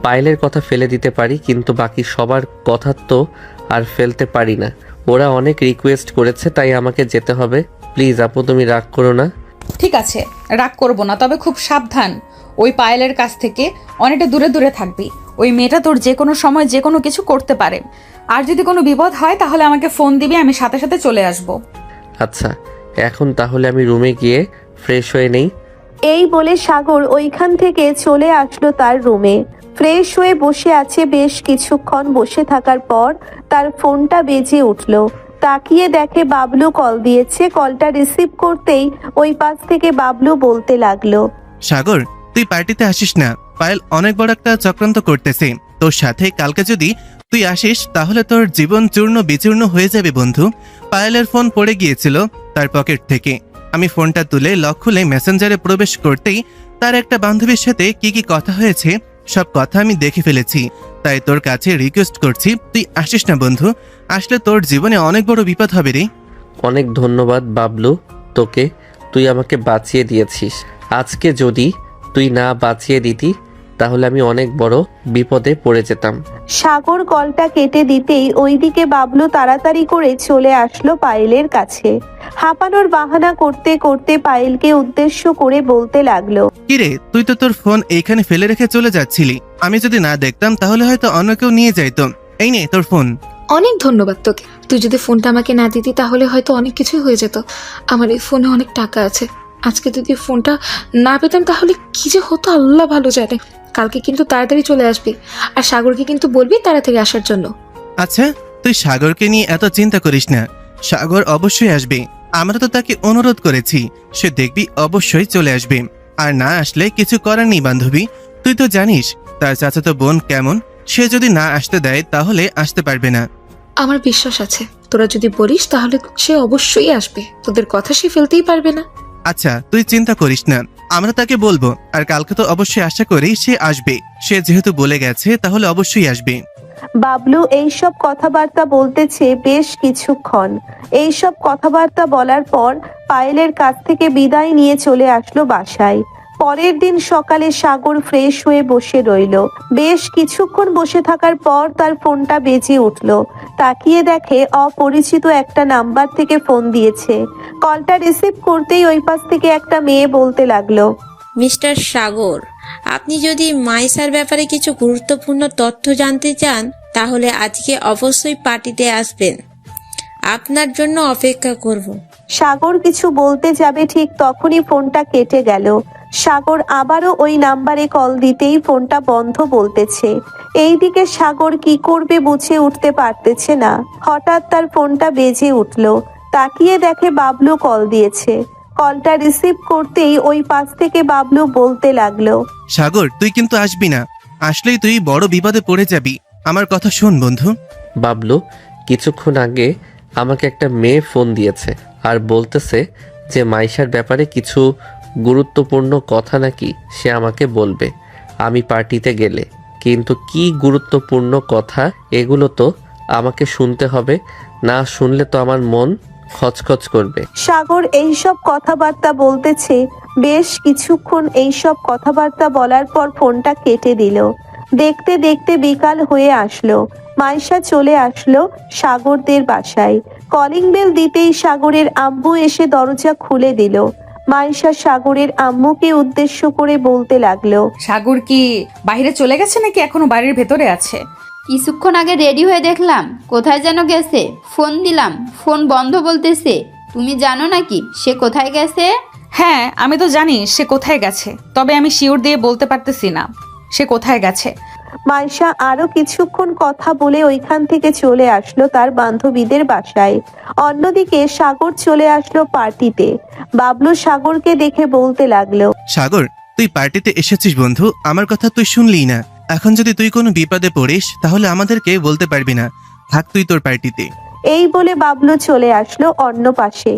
Speaker 2: পায়েলের কথা ফেলে দিতে পারি, কিন্তু বাকি সবার কথা তো আর ফেলতে পারি না। ওরা অনেক রিকোয়েস্ট করেছে, তাই আমাকে যেতে হবে। প্লিজ আপু, তুমি রাগ করো না।
Speaker 1: ঠিক আছে, রাগ করবো না, তবে খুব সাবধান। ওই পায়েলের কাছ থেকে অনেকটা দূরে দূরে থাকবি। ওই মেয়েটা তোর যে কোনো সময় যে কোনো কিছু করতে পারে। আর যদি কোনো বিপদ হয় তাহলে আমাকে ফোন দিবি, আমি সাথে সাথে চলে আসব।
Speaker 2: আচ্ছা, এখন তাহলে আমি রুমে গিয়ে ফ্রেশ হয়ে নেই।
Speaker 3: এই বলে সাগর ওইখান থেকে চলে আসলো তার রুমে। ফ্রেশ হয়ে বসে আছে। বেশ কিছুক্ষণ বসে থাকার পর তার ফোনটা বেজে উঠলো। তাকিয়ে দেখে বাবলু কল দিয়েছে। কলটা রিসিভ করতেই ওই পাশ থেকে বাবলু বলতে লাগলো,
Speaker 6: সাগর, তুই পার্টিতে আসিস না, পায়েল অনেক বড় একটা চক্রান্ত করতেছে তোর সাথে। কালকে যদি তুই আসিস তাহলে তোর জীবন চূর্ণ বিচূর্ণ হয়ে যাবে বন্ধু। পায়েলের ফোন পড়ে গিয়েছিল তার পকেট থেকে। আমি ফোনটা তুলে লক খুলে মেসেঞ্জারে প্রবেশ করতেই তার একটা বান্ধবীর সাথে কি কি কথা হয়েছে সব কথা আমি দেখে ফেলেছি। তাই তোর কাছে রিকোয়েস্ট করছি, তুই আসিস না বন্ধু। আসলে তোর জীবনে অনেক বড় বিপদ হবে রে।
Speaker 2: অনেক ধন্যবাদ বাবলু তোকে, তুই আমাকে বাঁচিয়ে দিয়েছিস। আজকে যদি তুই না বাঁচিয়ে দিতি তাহলে আমি অনেক বড় বিপদে পড়ে যেতাম।
Speaker 3: সাগর কলটা কেটে দিতেই ওইদিকে বাবলু তাড়াতাড়ি করে চলে আসলো পায়েলের কাছে। হাঁপানোর বাহানা করতে করতে পায়েলকে উদ্দেশ্য করে বলতে লাগলো,
Speaker 6: কিরে, তুই তো তোর ফোন এইখানে ফেলে রেখে চলে যাচ্ছিলি। আমি যদি না দেখতাম তাহলে হয়তো অন্য কেউ নিয়ে যাইতো। এই নে তোর ফোন।
Speaker 9: অনেক ধন্যবাদ তোকে। তুই যদি ফোনটা আমাকে না দিতি তাহলে হয়তো অনেক কিছুই হয়ে যেত। আমার এই ফোনে অনেক টাকা আছে, আজকে যদি ফোনটা না পেতাম তাহলে কি যে হতো আল্লাহ ভালো জানে। কালকে কিন্তু তাড়াতাড়ি চলে আসবি, আর সাগরকে কিন্তু বলবি তাড়াতাড়ি আসার জন্য।
Speaker 6: আচ্ছা, তুই সাগরকে নিয়ে এত চিন্তা করিস না, সাগর অবশ্যই আসবে। আমরা তো তাকে অনুরোধ করেছি, সে দেখবি অবশ্যই চলে আসবে। আর না আসলে কিছু করার নেই বান্ধবী, তুই তো জানিস তার চাচাতো বোন কেমন। সে যদি না আসতে দেয় তাহলে আসতে পারবে না।
Speaker 9: আমার বিশ্বাস আছে, তোরা যদি বলিস তাহলে সে অবশ্যই আসবে, তোদের কথা সে ফেলতেই পারবে না।
Speaker 6: আচ্ছা, তুই চিন্তা করিস না, আমরা তাকে বলবো। আর কালকে তো অবশ্যই আশা করি সে আসবে। সে যেহেতু বলে গেছে তাহলে অবশ্যই আসবে।
Speaker 3: বাবলু এইসব কথাবার্তা বলতেছে বেশ কিছুক্ষণ। এইসব কথাবার্তা বলার পর পায়েলের কাছ থেকে বিদায় নিয়ে চলে আসলো বাসায়। পরের দিন সকালে সাগর ফ্রেশ হয়ে বসে রইল। বেশ কিছুক্ষণ বসে থাকার পর তার ফোনটা বেজে উঠলো। তাকিয়ে দেখে অপরিচিত একটা নাম্বার থেকে ফোন দিয়েছে। কলটা রিসিভ করতেই ওই পাশ থেকে একটা মেয়ে বলতে লাগলো,
Speaker 8: মিস্টার সাগর, আপনি যদি মাইসার ব্যাপারে কিছু গুরুত্বপূর্ণ তথ্য জানতে চান তাহলে আজকে অবশ্যই পার্টিতে আসবেন। আপনার জন্য অপেক্ষা করব।
Speaker 3: সাগর কিছু বলতে যাবে ঠিক তখনই ফোনটা কেটে গেল। সাগর আবারও ওই নাম্বারে কল দিতেই ফোনটা বন্ধ বলতেছে। এইদিকে সাগর কি করবে বুঝে উঠতে পারতেছে না। হঠাৎ তার ফোনটা বেজে উঠল। তাকিয়ে দেখে বাবলু কল দিয়েছে। কলটা রিসিভ করতেই ওই পাশ থেকে বাবলু বলতে লাগলো,
Speaker 6: সাগর তুই কিন্তু আসবি না, আসলেই তুই বড় বিপদে পড়ে যাবি। আমার কথা শোন বন্ধু।
Speaker 2: বাবলু, কিছুক্ষণ আগে আমাকে একটা মেয়ে ফোন দিয়েছে আর বলতেছে যে মাইশার ব্যাপারে কিছু গুরুত্বপূর্ণ কথা নাকি সে আমাকে বলবে আমি পার্টিতে গেলে। কিন্তু কি গুরুত্বপূর্ণ কথা এগুলো তো আমাকে শুনতে হবে, না শুনলে তো আমার মন খচখচ করবে।
Speaker 3: সাগর এইসব কথাবার্তা বলতেছে। বেশ কিছুক্ষণ এইসব কথাবার্তা বলার পর ফোনটা কেটে দিল। দেখতে দেখতে বিকাল হয়ে আসলো। মাইশা চলে আসলো সাগরদের বাসায়। কলিং বেল দিতেই সাগরের আম্মু এসে দরজা খুলে দিল। মাইশা সাগরের আম্মুকে উদ্দেশ্য করে বলতে লাগলো,
Speaker 1: সাগর কি বাইরে চলে গেছে নাকি এখনো বাড়ির ভেতরে আছে?
Speaker 7: কিছুক্ষণ আগে রেডি হয়ে দেখলাম কোথায় যেন গেছে। ফোন দিলাম, ফোন বন্ধ বলতেছে। তুমি জানো নাকি সে কোথায় গেছে?
Speaker 1: হ্যাঁ, আমি তো জানি সে কোথায় গেছে, তবে আমি শিওর দিয়ে বলতে পারতেছি না সে কোথায় গেছে।
Speaker 3: মাইশা আরো কিছুক্ষণ কথা বলে ওইখান থেকে চলে আসলো তার বান্ধবীদের বাসায়। অন্যদিকে সাগর চলে আসলো পার্টিতে। বাবলু সাগরকে দেখে বলতে লাগলো,
Speaker 6: সাগর তুই পার্টিতে এসেছিস বন্ধু, আমার কথা তুই শুনলি না। এখন যদি তুই কোনো বিপদে পড়িস তাহলে আমাদেরকে বলতে পারবি না। থাক তুই তোর পার্টিতে।
Speaker 3: এই বলে বাবলু চলে আসলো অন্য পাশে।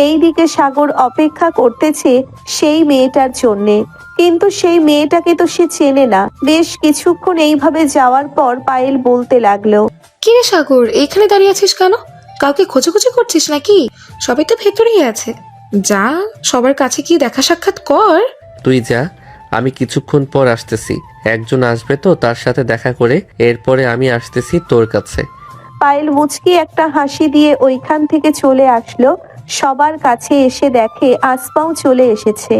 Speaker 3: এইদিকে সাগর অপেক্ষা করতেছে সেই মেয়েটার জন্যে, কিন্তু সেই মেয়েটাকে তো সে চেনে না। বেশ কিছুক্ষণ এইভাবে যাওয়ার পর পায়েল বলতে লাগলো,
Speaker 9: কি রে সাগর, এখানে দাঁড়িয়ে আছিস কেন? কাউকে খোঁজাখুঁজি করছিস নাকি? সবাই তো ভেতরেই আছে, যা সবার কাছে কি দেখা সাক্ষাৎ কর।
Speaker 2: তুই যা, আমি কিছুক্ষণ পর আসতেছি। একজন আসবে তো তার সাথে দেখা করে এরপরে আমি আসতেছি তোর কাছে।
Speaker 3: পায়েল মুচকি একটা হাসি দিয়ে ওইখান থেকে চলে আসলো। সবার কাছে এসে দেখে আসমাও চলে এসেছে।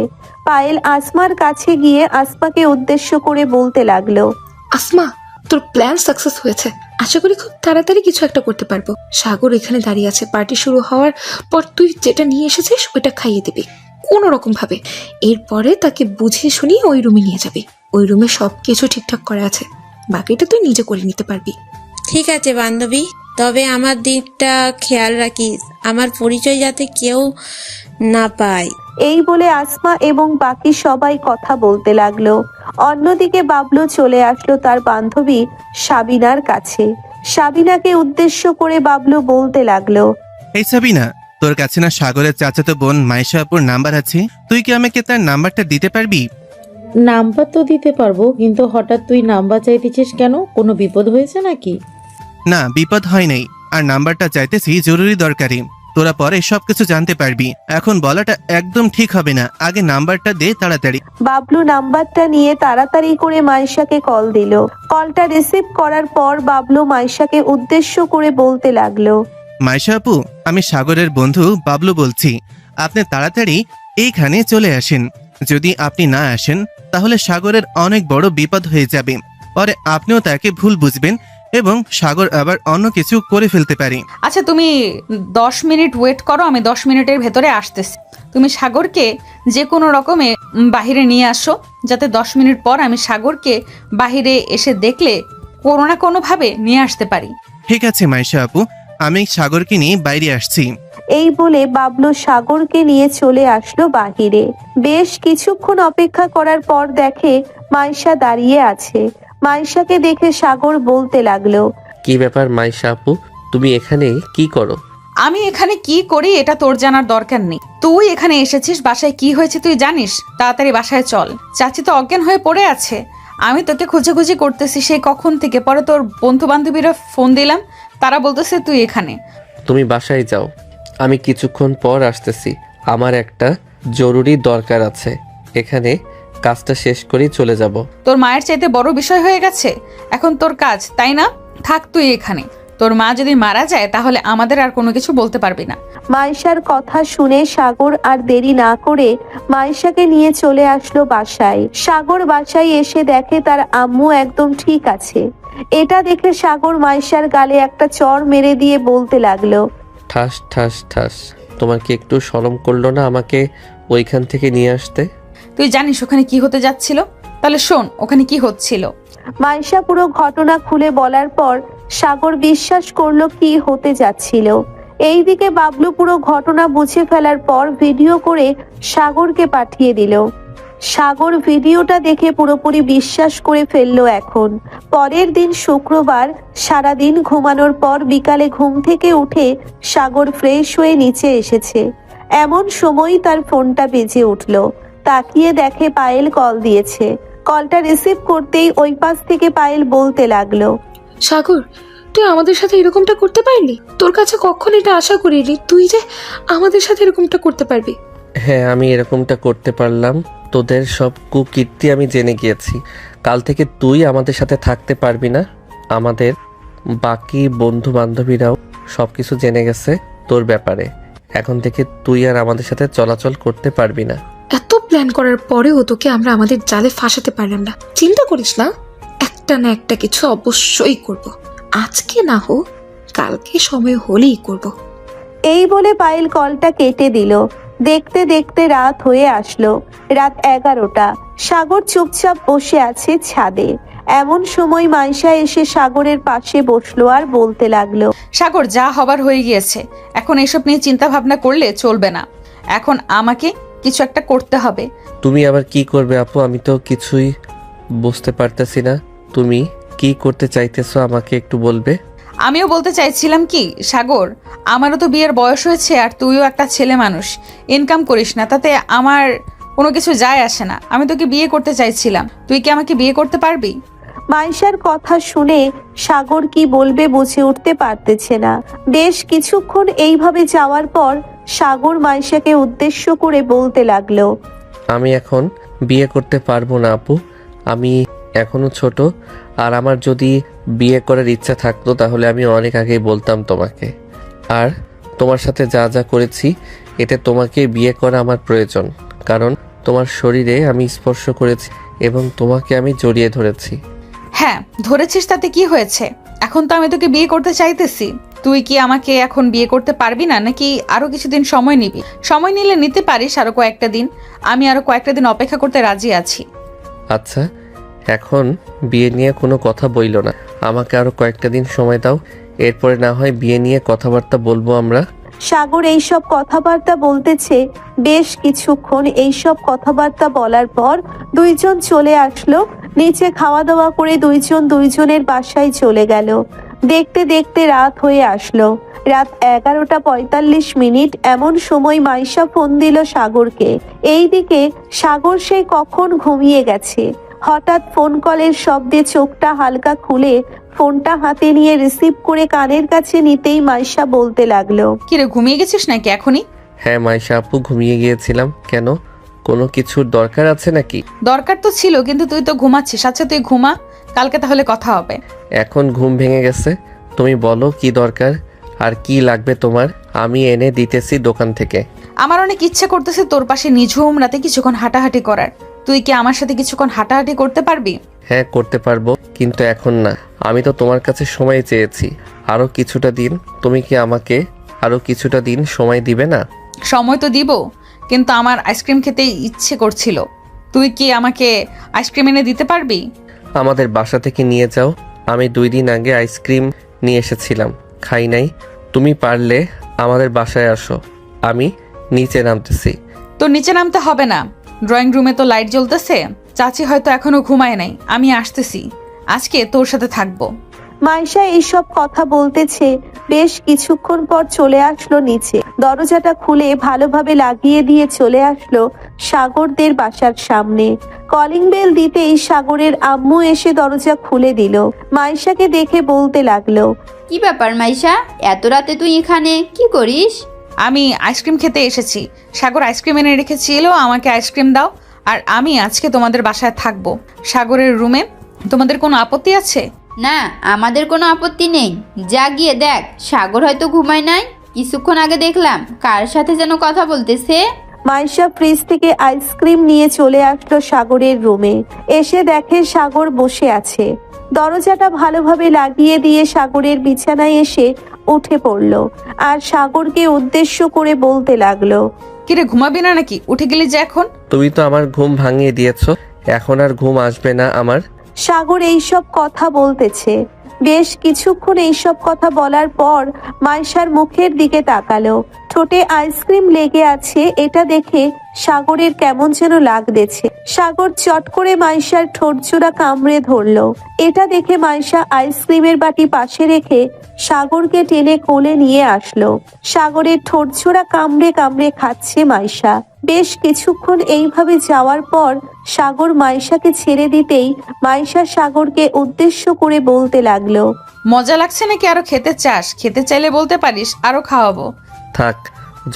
Speaker 3: পায়েল আসমার কাছে গিয়ে আসমাকে উদ্দেশ্য করে বলতে লাগলো,
Speaker 9: আসমা, তোর প্ল্যান সাকসেস হয়েছে। আশা করি খুব তাড়াতাড়ি কিছু একটা করতে পারবো। সাগর এখানে দাঁড়িয়ে আছে, পার্টি শুরু হওয়ার পর তুই যেটা নিয়ে এসেছিস ওইটা খাইয়ে দিবি কোনো রকম ভাবে। এরপরে তাকে বুঝিয়ে শুনিয়ে ওই রুমে নিয়ে যাবি। ওই রুমে সবকিছু ঠিকঠাক করা আছে, বাকিটা তুই নিজে করে নিতে পারবি।
Speaker 8: ঠিক আছে বান্ধবী, তবে আমার দিকটা খেয়াল রাখিস, আমার পরিচয় যাতে কেউ না পায়।
Speaker 3: এই বলে আসমা এবং বাকি সবাই কথা বলতে লাগলো। অন্যদিকে বাবলু চলে আসলো তার বান্ধবী সাবিনার কাছে। সাবিনাকে উদ্দেশ্য করে বাবলু বলতে লাগলো,
Speaker 6: এই সাবিনা, তোর কাছে না সাগরের চাচাতো বোন মাইশা আপুর নাম্বার আছে? তুই কি আমাকে তার নাম্বারটা দিতে পারবি?
Speaker 10: নাম্বার তো দিতে পারবো, কিন্তু হঠাৎ তুই নাম্বার চাইতেছিস কেন? কোনো বিপদ হয়েছে নাকি?
Speaker 6: না, বিপদ হয় নাই, আর নাম্বারটা চাইতেছি জরুরি দরকারি। তোরা পরে সবকিছু জানতে পারবি, এখন বলাটা একদম ঠিক হবে না। আগে নাম্বারটা দে তাড়াতাড়ি।
Speaker 3: বাবলু নাম্বারটা নিয়ে তাড়াতাড়ি করে মাইশাকে কল দিল। কলটা রিসিভ করার পর বাবলু মাইশাকে উদ্দেশ্য করে বলতে লাগলো,
Speaker 6: মাইশা আপু, আমি সাগরের বন্ধু বাবলু বলছি। আপনি তাড়াতাড়ি এইখানে চলে আসেন। যদি আপনি না আসেন তাহলে সাগরের অনেক বড় বিপদ হয়ে যাবে। পরে আপনিও তাকে ভুল বুঝবেন এবং সাগর আবার অন্য কিছু করে ফেলতে পারে।
Speaker 1: আচ্ছা, তুমি 10 মিনিট ওয়েট করো, আমি 10 মিনিটের ভেতরে আসতেছি। তুমি সাগরকে যে কোনো রকমে বাহিরে নিয়ে আসো, যাতে 10 মিনিট পর আমি সাগরকে বাহিরে এসে দেখলে কোনো না কোনোভাবে নিয়ে আসতে পারি।
Speaker 6: ঠিক আছে মাইশা আপু, আমি সাগরকে নিয়ে বাইরে আসছি।
Speaker 3: এই বলে বাবলু সাগরকে নিয়ে চলে আসলো বাহিরে। বেশ কিছুক্ষণ অপেক্ষা করার পর দেখে মাইশা দাঁড়িয়ে আছে। মাইশাকে দেখে সাগর বলতে লাগলো,
Speaker 2: কি ব্যাপার মাইশা আপু, তুমি এখানে কি করো?
Speaker 1: আমি এখানে কি করি এটা তোর জানার দরকার নেই। তুই এখানে এসেছিস, বাসায় কি হয়েছে তুই জানিস? তাড়াতাড়ি বাসায় চল। চাচি তো অজ্ঞান হয়ে পড়ে আছে, আমি তোকে খুঁজে করতেছি সেই কখন থেকে। পরে তোর বন্ধু বান্ধবীরা ফোন দিলাম, তারা বলতেছে তুই এখানে।
Speaker 2: তুমি বাসায় যাও, আমি কিছুক্ষণ পর আসতেছি। আমার একটা জরুরি দরকার আছে, এখানে কাজটা শেষ করেই চলে যাব।
Speaker 1: তোর মায়ের চাইতে বড় বিষয় হয়ে গেছে এখন তোর কাজ, তাই না? থাক তুই এখানে। তোর মা যদি মারা যায় তাহলে আমাদের আর কোনো কিছু বলতে পারবি না।
Speaker 3: মাইশার কথা শুনে সাগর আর দেরি না করে মাইশাকে নিয়ে চলে আসলো বাসায়। সাগর বাসায় এসে দেখে তার আম্মু একদম ঠিক আছে। এটা দেখে সাগর মাইশার গালে একটা চড় মেরে দিয়ে বলতে লাগলো,
Speaker 2: ঠাস ঠাস ঠাস। তোমার কি একটু শরম করলো না আমাকে ওইখান থেকে নিয়ে আসতে?
Speaker 1: তুই জানিস ওখানে কি হতে যাচ্ছিল? তাহলে শোন ওখানে কি হচ্ছিল।
Speaker 3: মাইশা পুরো ঘটনা খুলে বলার পর সাগর বিশ্বাস করলো কি হতে যাচ্ছিল। এইদিকে বাবলু পুরো ঘটনা বুঝে ফেলার পর ভিডিও করে সাগরকে পাঠিয়ে দিল। সাগর ভিডিওটা দেখে পুরোপুরি বিশ্বাস করে ফেললো। এখন পরের দিন শুক্রবার, সারাদিন ঘুমানোর পর বিকালে ঘুম থেকে উঠে সাগর ফ্রেশ হয়ে নিচে এসেছে। এমন সময় তার ফোনটা বেজে উঠল। তাকিয়ে দেখে পায়েল কল দিয়েছে। কলটা রিসিভ করতেই ওই পাশ থেকে পায়েল বলতে লাগলো,
Speaker 9: সাগর, তুই আমাদের সাথে এরকমটা করতে পারলি? তোর কাছে কখন এটা আশা করিনি তুই যে আমাদের সাথে এরকমটা করতে পারবি।
Speaker 2: হ্যাঁ, আমি এরকমটা করতে পারলাম। তোদের সব কুকীর্তি আমি জেনে গিয়েছি। কাল থেকে তুই আমাদের সাথে থাকতে পারবি না। আমাদের বাকি বন্ধু বান্ধবীরাও সব কিছু জেনে গেছে তোর ব্যাপারে। এখন থেকে তুই আর আমাদের সাথে চলাচল করতে পারবি না।
Speaker 9: এত প্ল্যান করার পরেও তোকে আমরা আমাদের জালে ফাঁসাতে পারলাম না। চিন্তা করিস না, একটা না একটা কিছু অবশ্যই করব। আজকে না হোক কালকে সময় হলেই করব।
Speaker 3: এই বলে পায়েল কলটা কেটে দিল। দেখতে দেখতে রাত হয়ে আসলো। রাত 11টা। সাগর চুপচাপ বসে আছে ছাদে। এমন সময় মাইশা এসে সাগরের পাশে বসলো আর বলতে লাগলো,
Speaker 1: সাগর, যা হবার হয়ে গিয়েছে। এখন এসব নিয়ে চিন্তা ভাবনা করলে চলবে না। এখন আমাকে কিছু একটা করতে হবে।
Speaker 2: তুমি আবার কি করবে আপু? আমি তো কিছুই বুঝতে পারতেছি না। তুমি কি করতে চাইতেছো আমাকে একটু বলবে?
Speaker 1: আমিও বলতে চাইছিলাম কি সাগর, আমারও তো বিয়ের বয়স হয়েছে আর তুইও একটা ছেলে মানুষ, ইনকাম করিস না, তাতে আমার কোনো কিছু যায় আসে না। আমি তোকে বিয়ে করতে চাইছিলাম, তুই কি আমাকে বিয়ে করতে পারবি?
Speaker 3: মাইশার কথা শুনে সাগর কি বলবে বুঝে উঠতে পারতেছে না। বেশ কিছুক্ষণ এইভাবে যাওয়ার পর সাগর মাইশাকে উদ্দেশ্য করে বলতে লাগলো,
Speaker 2: আমি এখন বিয়ে করতে পারবো না আপু। আমি এখনো ছোট, আর আমার যদি বিয়ে করার ইচ্ছা থাকতো তাহলে আমি অনেক আগেই বলতাম তোমাকে। আর তোমার সাথে যা যা করেছি এতে তোমাকে বিয়ে করা আমার প্রয়োজন, কারণ তোমার শরীরে আমি স্পর্শ করেছি এবং তোমাকে আমি জড়িয়ে ধরেছি।
Speaker 1: হ্যাঁ ধরেছিস, তাতে কি হয়েছে? এখন তো আমি তোকে বিয়ে করতে চাইতেছি। তুই কি আমাকে এখন বিয়ে করতে পারবি না, নাকি আরো কিছুদিন সময় নিবি? সময় নিলে নিতে পারিস আরো কয়েকটা দিন। আমি আরো কয়েকটা দিন অপেক্ষা করতে রাজি আছি।
Speaker 2: আচ্ছা, এখন বিয়ে নিয়ে কোনো কথা বইলো না, আমাকে আরো কয়েকটা দিন সময় দাও, এরপরে না হয় বিয়ে নিয়ে কথাবার্তা বলবো আমরা।
Speaker 3: সাগর এইসব কথাবার্তা বলতেছে। বেশ কিছুক্ষণ এইসব কথাবার্তা বলার পর দুইজন চলে আসলো নিচে। খাওয়া দাওয়া করে দুইজন দুইজনের বাসায় চলে গেল। দেখতে দেখতে রাত হয়ে আসলো। রাত 11:45। এমন সময় মাইশা ফোন দিল সাগরকে। এইদিকে সাগর সেই কখন ঘুমিয়ে গেছে। হঠাৎ ফোন কলের শব্দে চোখটা হালকা খুলে ফোনটা হাতে নিয়ে রিসিভ করে কানের কাছে নিতেই মাইশা বলতে লাগলো,
Speaker 1: কিরে, ঘুমিয়ে গেছিস নাকি এখনই?
Speaker 2: হ্যাঁ মাইশা আপু, ঘুমিয়ে গিয়েছিলাম। কেন, কোনো কিছুর দরকার আছে নাকি?
Speaker 1: দরকার তো ছিল, কিন্তু তুই তো ঘুমাচ্ছিস। আচ্ছা তুই ঘুমা, কালকে তাহলে কথা হবে।
Speaker 2: এখন ঘুম ভেঙে গেছে। তুমি বলো কি দরকার আর কি লাগবে তোমার, আমি এনে দিতেছি দোকান থেকে।
Speaker 1: আমার অনেক ইচ্ছা করতেছে তোর পাশে নিঝুম রাতে কিছুক্ষণ হাঁটাহাঁটি করার। তুই কি আমার সাথে কিছুক্ষণ হাঁটাহাঁটি করতে পারবি?
Speaker 2: হ্যাঁ করতে পারবো, কিন্তু এখন না। আমি তো তোমার কাছে সময় চেয়েছি, আরো কিছুটা দিন। তুমি কি আমাকে আরো কিছুটা দিন সময় দিবে না?
Speaker 1: সময় তো দিব, কিন্তু আমার আইসক্রিম খেতে ইচ্ছে করছিল। তুই কি আমাকে আইসক্রিম এনে দিতে পারবি?
Speaker 2: আমাদের বাসা থেকে নিয়ে যাও। আমি 2 দিন আগে আইসক্রিম নিয়ে এসেছিলাম, খাই নাই। তুমি পারলে আমাদের বাসায় আসো, আমি নিচে নামতেছি।
Speaker 1: তোর নিচে নামতে হবে না, ড্রয়িং রুমে তো লাইট জ্বলতেছে। চাচি হয়তো এখনো ঘুমায় নাই, আমি আসতেছি, আজকে তোর সাথে থাকবো।
Speaker 3: মাইশা এইসব কথা বলতেছে। বেশ কিছুক্ষণ পর চলে আসলো নিচে। দরজাটা খুলে ভালোভাবে লাগিয়ে দিয়ে চলে আসলো সাগরদের বাসার সামনে। কলিং বেল দিতেই সাগরের আম্মু এসে দরজা খুলে দিল। মাইশাকে দেখে বলতে লাগলো,
Speaker 7: কি ব্যাপার মাইশা, এত রাতে তুই এখানে কি করিস?
Speaker 1: আমি আইসক্রিম খেতে এসেছি। সাগর আইসক্রিম এনে রেখেছিল, আমাকে আইসক্রিম দাও, আর আমি আজকে তোমাদের বাসায় থাকবো। সাগরের রুমে তোমাদের কোনো আপত্তি আছে?
Speaker 7: না, আমাদের কোনো আপত্তি নেই। যা গিয়ে দেখ, সাগর হয়তো ঘুমায় নাই। কিছুক্ষণ আগে দেখলাম কার সাথে যেন কথা বলতেছে।
Speaker 3: মাইশা ফ্রিজ থেকে আইসক্রিম নিয়ে চলে আসলো সাগরের রুমে। এসে দেখে সাগর বসে আছে। দরজাটা ভালোভাবে লাগিয়ে দিয়ে সাগরের বিছানায় এসে উঠে পড়ল আর সাগরকে উদ্দেশ্য করে বলতে লাগলো।
Speaker 1: কিরে, ঘুমাবি না নাকি? উঠে গেলি যে এখন?
Speaker 2: তুমি তো আমার ঘুম ভাঙিয়ে দিয়েছো, এখন আর ঘুম আসবে না আমার।
Speaker 3: সাগর এইসব কথা বলতেছে। বেশ কিছুক্ষণ এইসব কথা বলার পর মাইশার মুখের দিকে তাকালো। ঠোঁটে আইসক্রিম লেগে আছে, এটা দেখে সাগরের কেমন যেন লাগতেছে। সাগর চট করে মাইশার ঠোঁট জোড়া কামড়ে ধরলো। এটা দেখে মাইশা আইসক্রিমের বাটি পাশে রেখে সাগরকে টেনে কোলে নিয়ে আসলো। সাগরের ঠোঁট জোড়া কামড়ে কামড়ে খাচ্ছে মাইশা। বেশ কিছুক্ষণ এইভাবে যাওয়ার পর সাগর মাইশাকে ছেড়ে দিতেই মাইশা সাগরকে উদ্দেশ্য করে বলতে লাগলো।
Speaker 1: মজা লাগছে নাকি আরো খেতে চাস? খেতে চাইলে বলতে পারিস, আরো খাওয়াবো।
Speaker 2: থাক,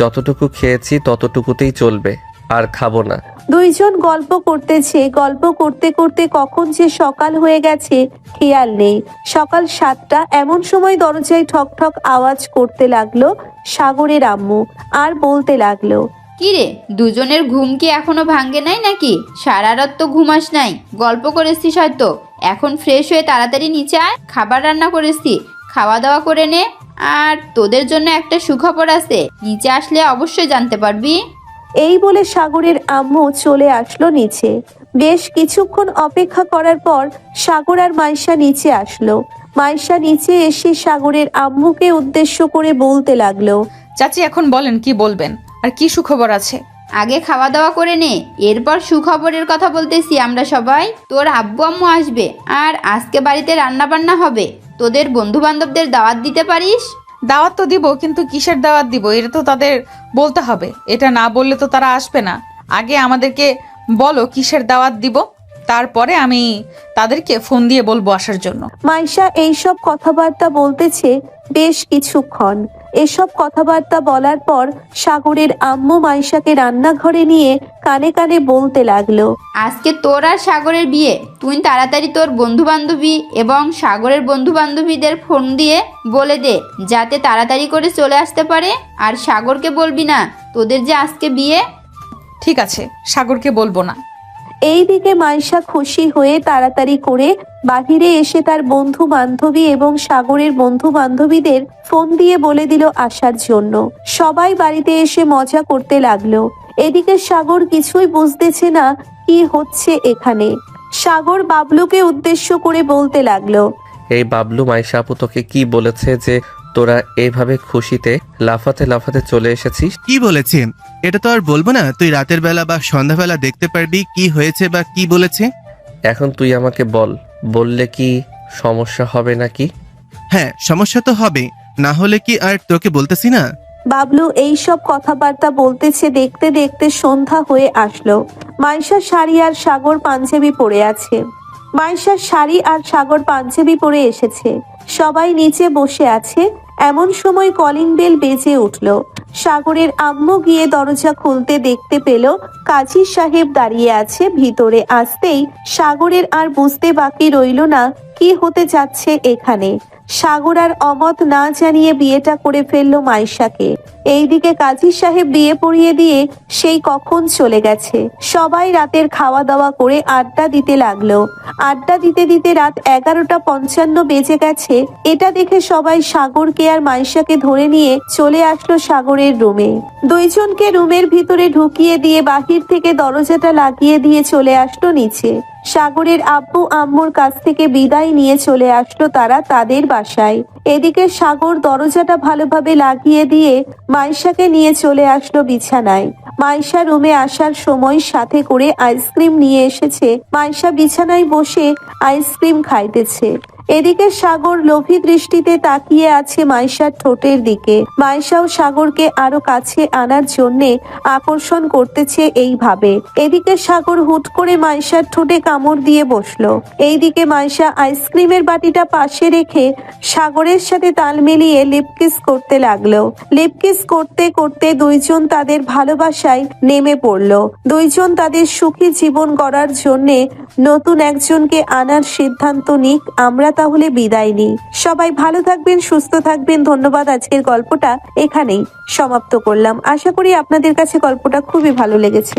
Speaker 2: যতটুকু খেয়েছি ততটুকুতেই চলবে, আর খাবো না।
Speaker 3: দুইজন গল্প করতেছে। গল্প করতে করতে কখন যে সকাল হয়ে গেছে খেয়াল নেই। সকাল 7টা। এমন সময় দরজায় ঠক ঠক আওয়াজ করতে লাগলো সাগরের আম্মু আর বলতে লাগলো।
Speaker 7: কিরে, দুজনের ঘুম কি এখনো ভাঙ্গে নাই নাকি? সারা রাত তো ঘুমাস নাই, গল্প করেছিস হয়তো। এখন ফ্রেশ হয়ে তাড়াতাড়ি নিচে আয়, খাবার রান্না করেছি, খাওয়া দাওয়া করে নে। আর তোদের জন্য একটা সুখবর আছে, নিচে আসলে অবশ্যই জানতে পারবি।
Speaker 3: এই বলে সাগরের আম্মু চলে আসলো নিচে। বেশ কিছুক্ষণ অপেক্ষা করার পর সাগর আর মাইশা নিচে আসলো। মাইশা নিচে এসে সাগরের আম্মুকে উদ্দেশ্য করে বলতে লাগলো।
Speaker 1: চাচি, এখন বলেন কি বলবেন, আর কি সুখবর আছে?
Speaker 7: আগে খাওয়া দাওয়া করে নে, এরপর সুখবরের কথা বলতেছি আমরা সবাই। তোর আব্বু আম্মু আসবে, আর আজকে বাড়িতে রান্না বান্না হবে। তোদের বন্ধু বান্ধবদের দাওয়াত দিতে পারিস।
Speaker 1: দাওয়াত তো দিব, কিন্তু কিসের দাওয়াত দিব এটা তো তাদের বলতে হবে। এটা না বললে তো তারা আসবে না। আগে আমাদেরকে বলো কিসের দাওয়াত দিব, তারপরে আমি তাদেরকে ফোন দিয়ে বলবো আসার জন্য।
Speaker 3: মাইশা এইসব কথাবার্তা বলতেছে বেশ কিছুক্ষণ। এসব কথাবার্তা বলার পর সাগরের আম্মু মাইশাকে রান্নাঘরে নিয়ে কানে কানে বলতে লাগলো।
Speaker 7: আজকে তোর আর সাগরের বিয়ে, তুই তাড়াতাড়ি তোর বন্ধু বান্ধবী এবং সাগরের বন্ধু বান্ধবীদের ফোন দিয়ে বলে দে যাতে তাড়াতাড়ি করে চলে আসতে পারে। আর সাগরকে বলবি না তোদের যে আজকে বিয়ে।
Speaker 1: ঠিক আছে, সাগরকে বলবো না।
Speaker 3: এইদিকে মাইশা খুশি হয়ে তাড়াতাড়ি করে বাহিরে এসে তার বন্ধু বান্ধবী এবং সাগরের বন্ধু বান্ধবীদের ফোন দিয়ে বলে দিল আসার জন্য। সবাই বাড়িতে এসে মজা করতে লাগলো। এদিকে সাগর কিছুই বুঝতেছে না কি হচ্ছে এখানে। সাগর বাবলুকে উদ্দেশ্য করে বলতে লাগলো।
Speaker 2: এই বাবলু মাইশা আপু তোকে কি বলেছে যে তোরা এইভাবে খুশিতে লাফাতে লাফাতে চলে এসেছিস?
Speaker 6: কি বলেছে এটা তো আর বলবো না, তুই রাতের বেলা বা সন্ধ্যাবেলা দেখতে পারবি কি হয়েছে বা কি বলেছে।
Speaker 2: এখন তুই আমাকে বল, বললে কি সমস্যা হবে নাকি?
Speaker 6: হ্যাঁ, সমস্যা তো হবে, না হলে কি আর তোকে বলতেছি না।
Speaker 3: বাবলু এইসব কথাবার্তা বলতেছে। দেখতে দেখতে সন্ধ্যা হয়ে আসলো। মাইশা শাড়ি আর সাগর পাঞ্জাবি পরে আছে। মাইশার শাড়ি আর সাগর পাঞ্জাবি পরে এসেছে। সবাই নিচে বসে আছে। এমন সময় কলিং বেল বেজে উঠল। সাগরের আম্মু গিয়ে দরজা খুলতে দেখতে পেল কাজী সাহেব দাঁড়িয়ে আছে ভিতরে। আসতেই সাগরের আর বুঝতে বাকি রইল না কি হতে যাচ্ছে এখানে। সাগর আর অমত না জানিয়ে বিয়েটা করে ফেললো মাইশাকে। এইদিকে কাজী সাহেব বিয়ে পড়িয়ে দিয়ে সেই কখন চলে গেছে। সবাই রাতের খাওয়া দাওয়া করে আড্ডা দিতে লাগলো। আড্ডা দিতে দিতে রাত 11:55 বেজে গেছে। এটা দেখে সবাই সাগরকে আর মাইশাকে ধরে নিয়ে চলে আসলো সাগরের রুমে। দুইজনকে রুমের ভিতরে ঢুকিয়ে দিয়ে বাহির থেকে দরজাটা লাগিয়ে দিয়ে চলে আসলো নিচে। সাগরের আব্বু আম্মুর কাছ থেকে বিদায় নিয়ে চলে আসলো তারা তাদের বাসায়। এদিকে সাগর দরজাটা ভালোভাবে লাগিয়ে দিয়ে মাইশাকে নিয়ে চলে আসলো বিছানায়। মাইশা রুমে আসার সময় সাথে করে আইসক্রিম নিয়ে এসেছে। মাইশা বিছানায় বসে আইসক্রিম খাইতেছে। এদিকে সাগর লোভী দৃষ্টিতে তাকিয়ে আছে মাইশার ঠোঁটের দিকে। মাইশাও সাগরকে আরো কাছে আনার জন্যে আকর্ষণ করতেছে এইভাবে। এদিকে সাগর হুট করে মাইশার ঠোঁটে কামড় দিয়ে বসলো। এইদিকে মাইশা আইসক্রিমের বাটিটা পাশে রেখে সাগরের সাথে তাল মিলিয়ে লিপকিস করতে লাগলো। লিপকিস করতে করতে দুইজন তাদের ভালোবাসায় নেমে পড়লো। দুইজন তাদের সুখী জীবন গড়ার জন্যে নতুন একজনকে আনার সিদ্ধান্ত নিক। আমরা তাহলে বিদায় নিই। সবাই ভালো থাকবেন, সুস্থ থাকবেন। ধন্যবাদ। আজকের গল্পটা এখানেই সমাপ্ত করলাম। আশা করি আপনাদের কাছে গল্পটা খুবই ভালো লেগেছে।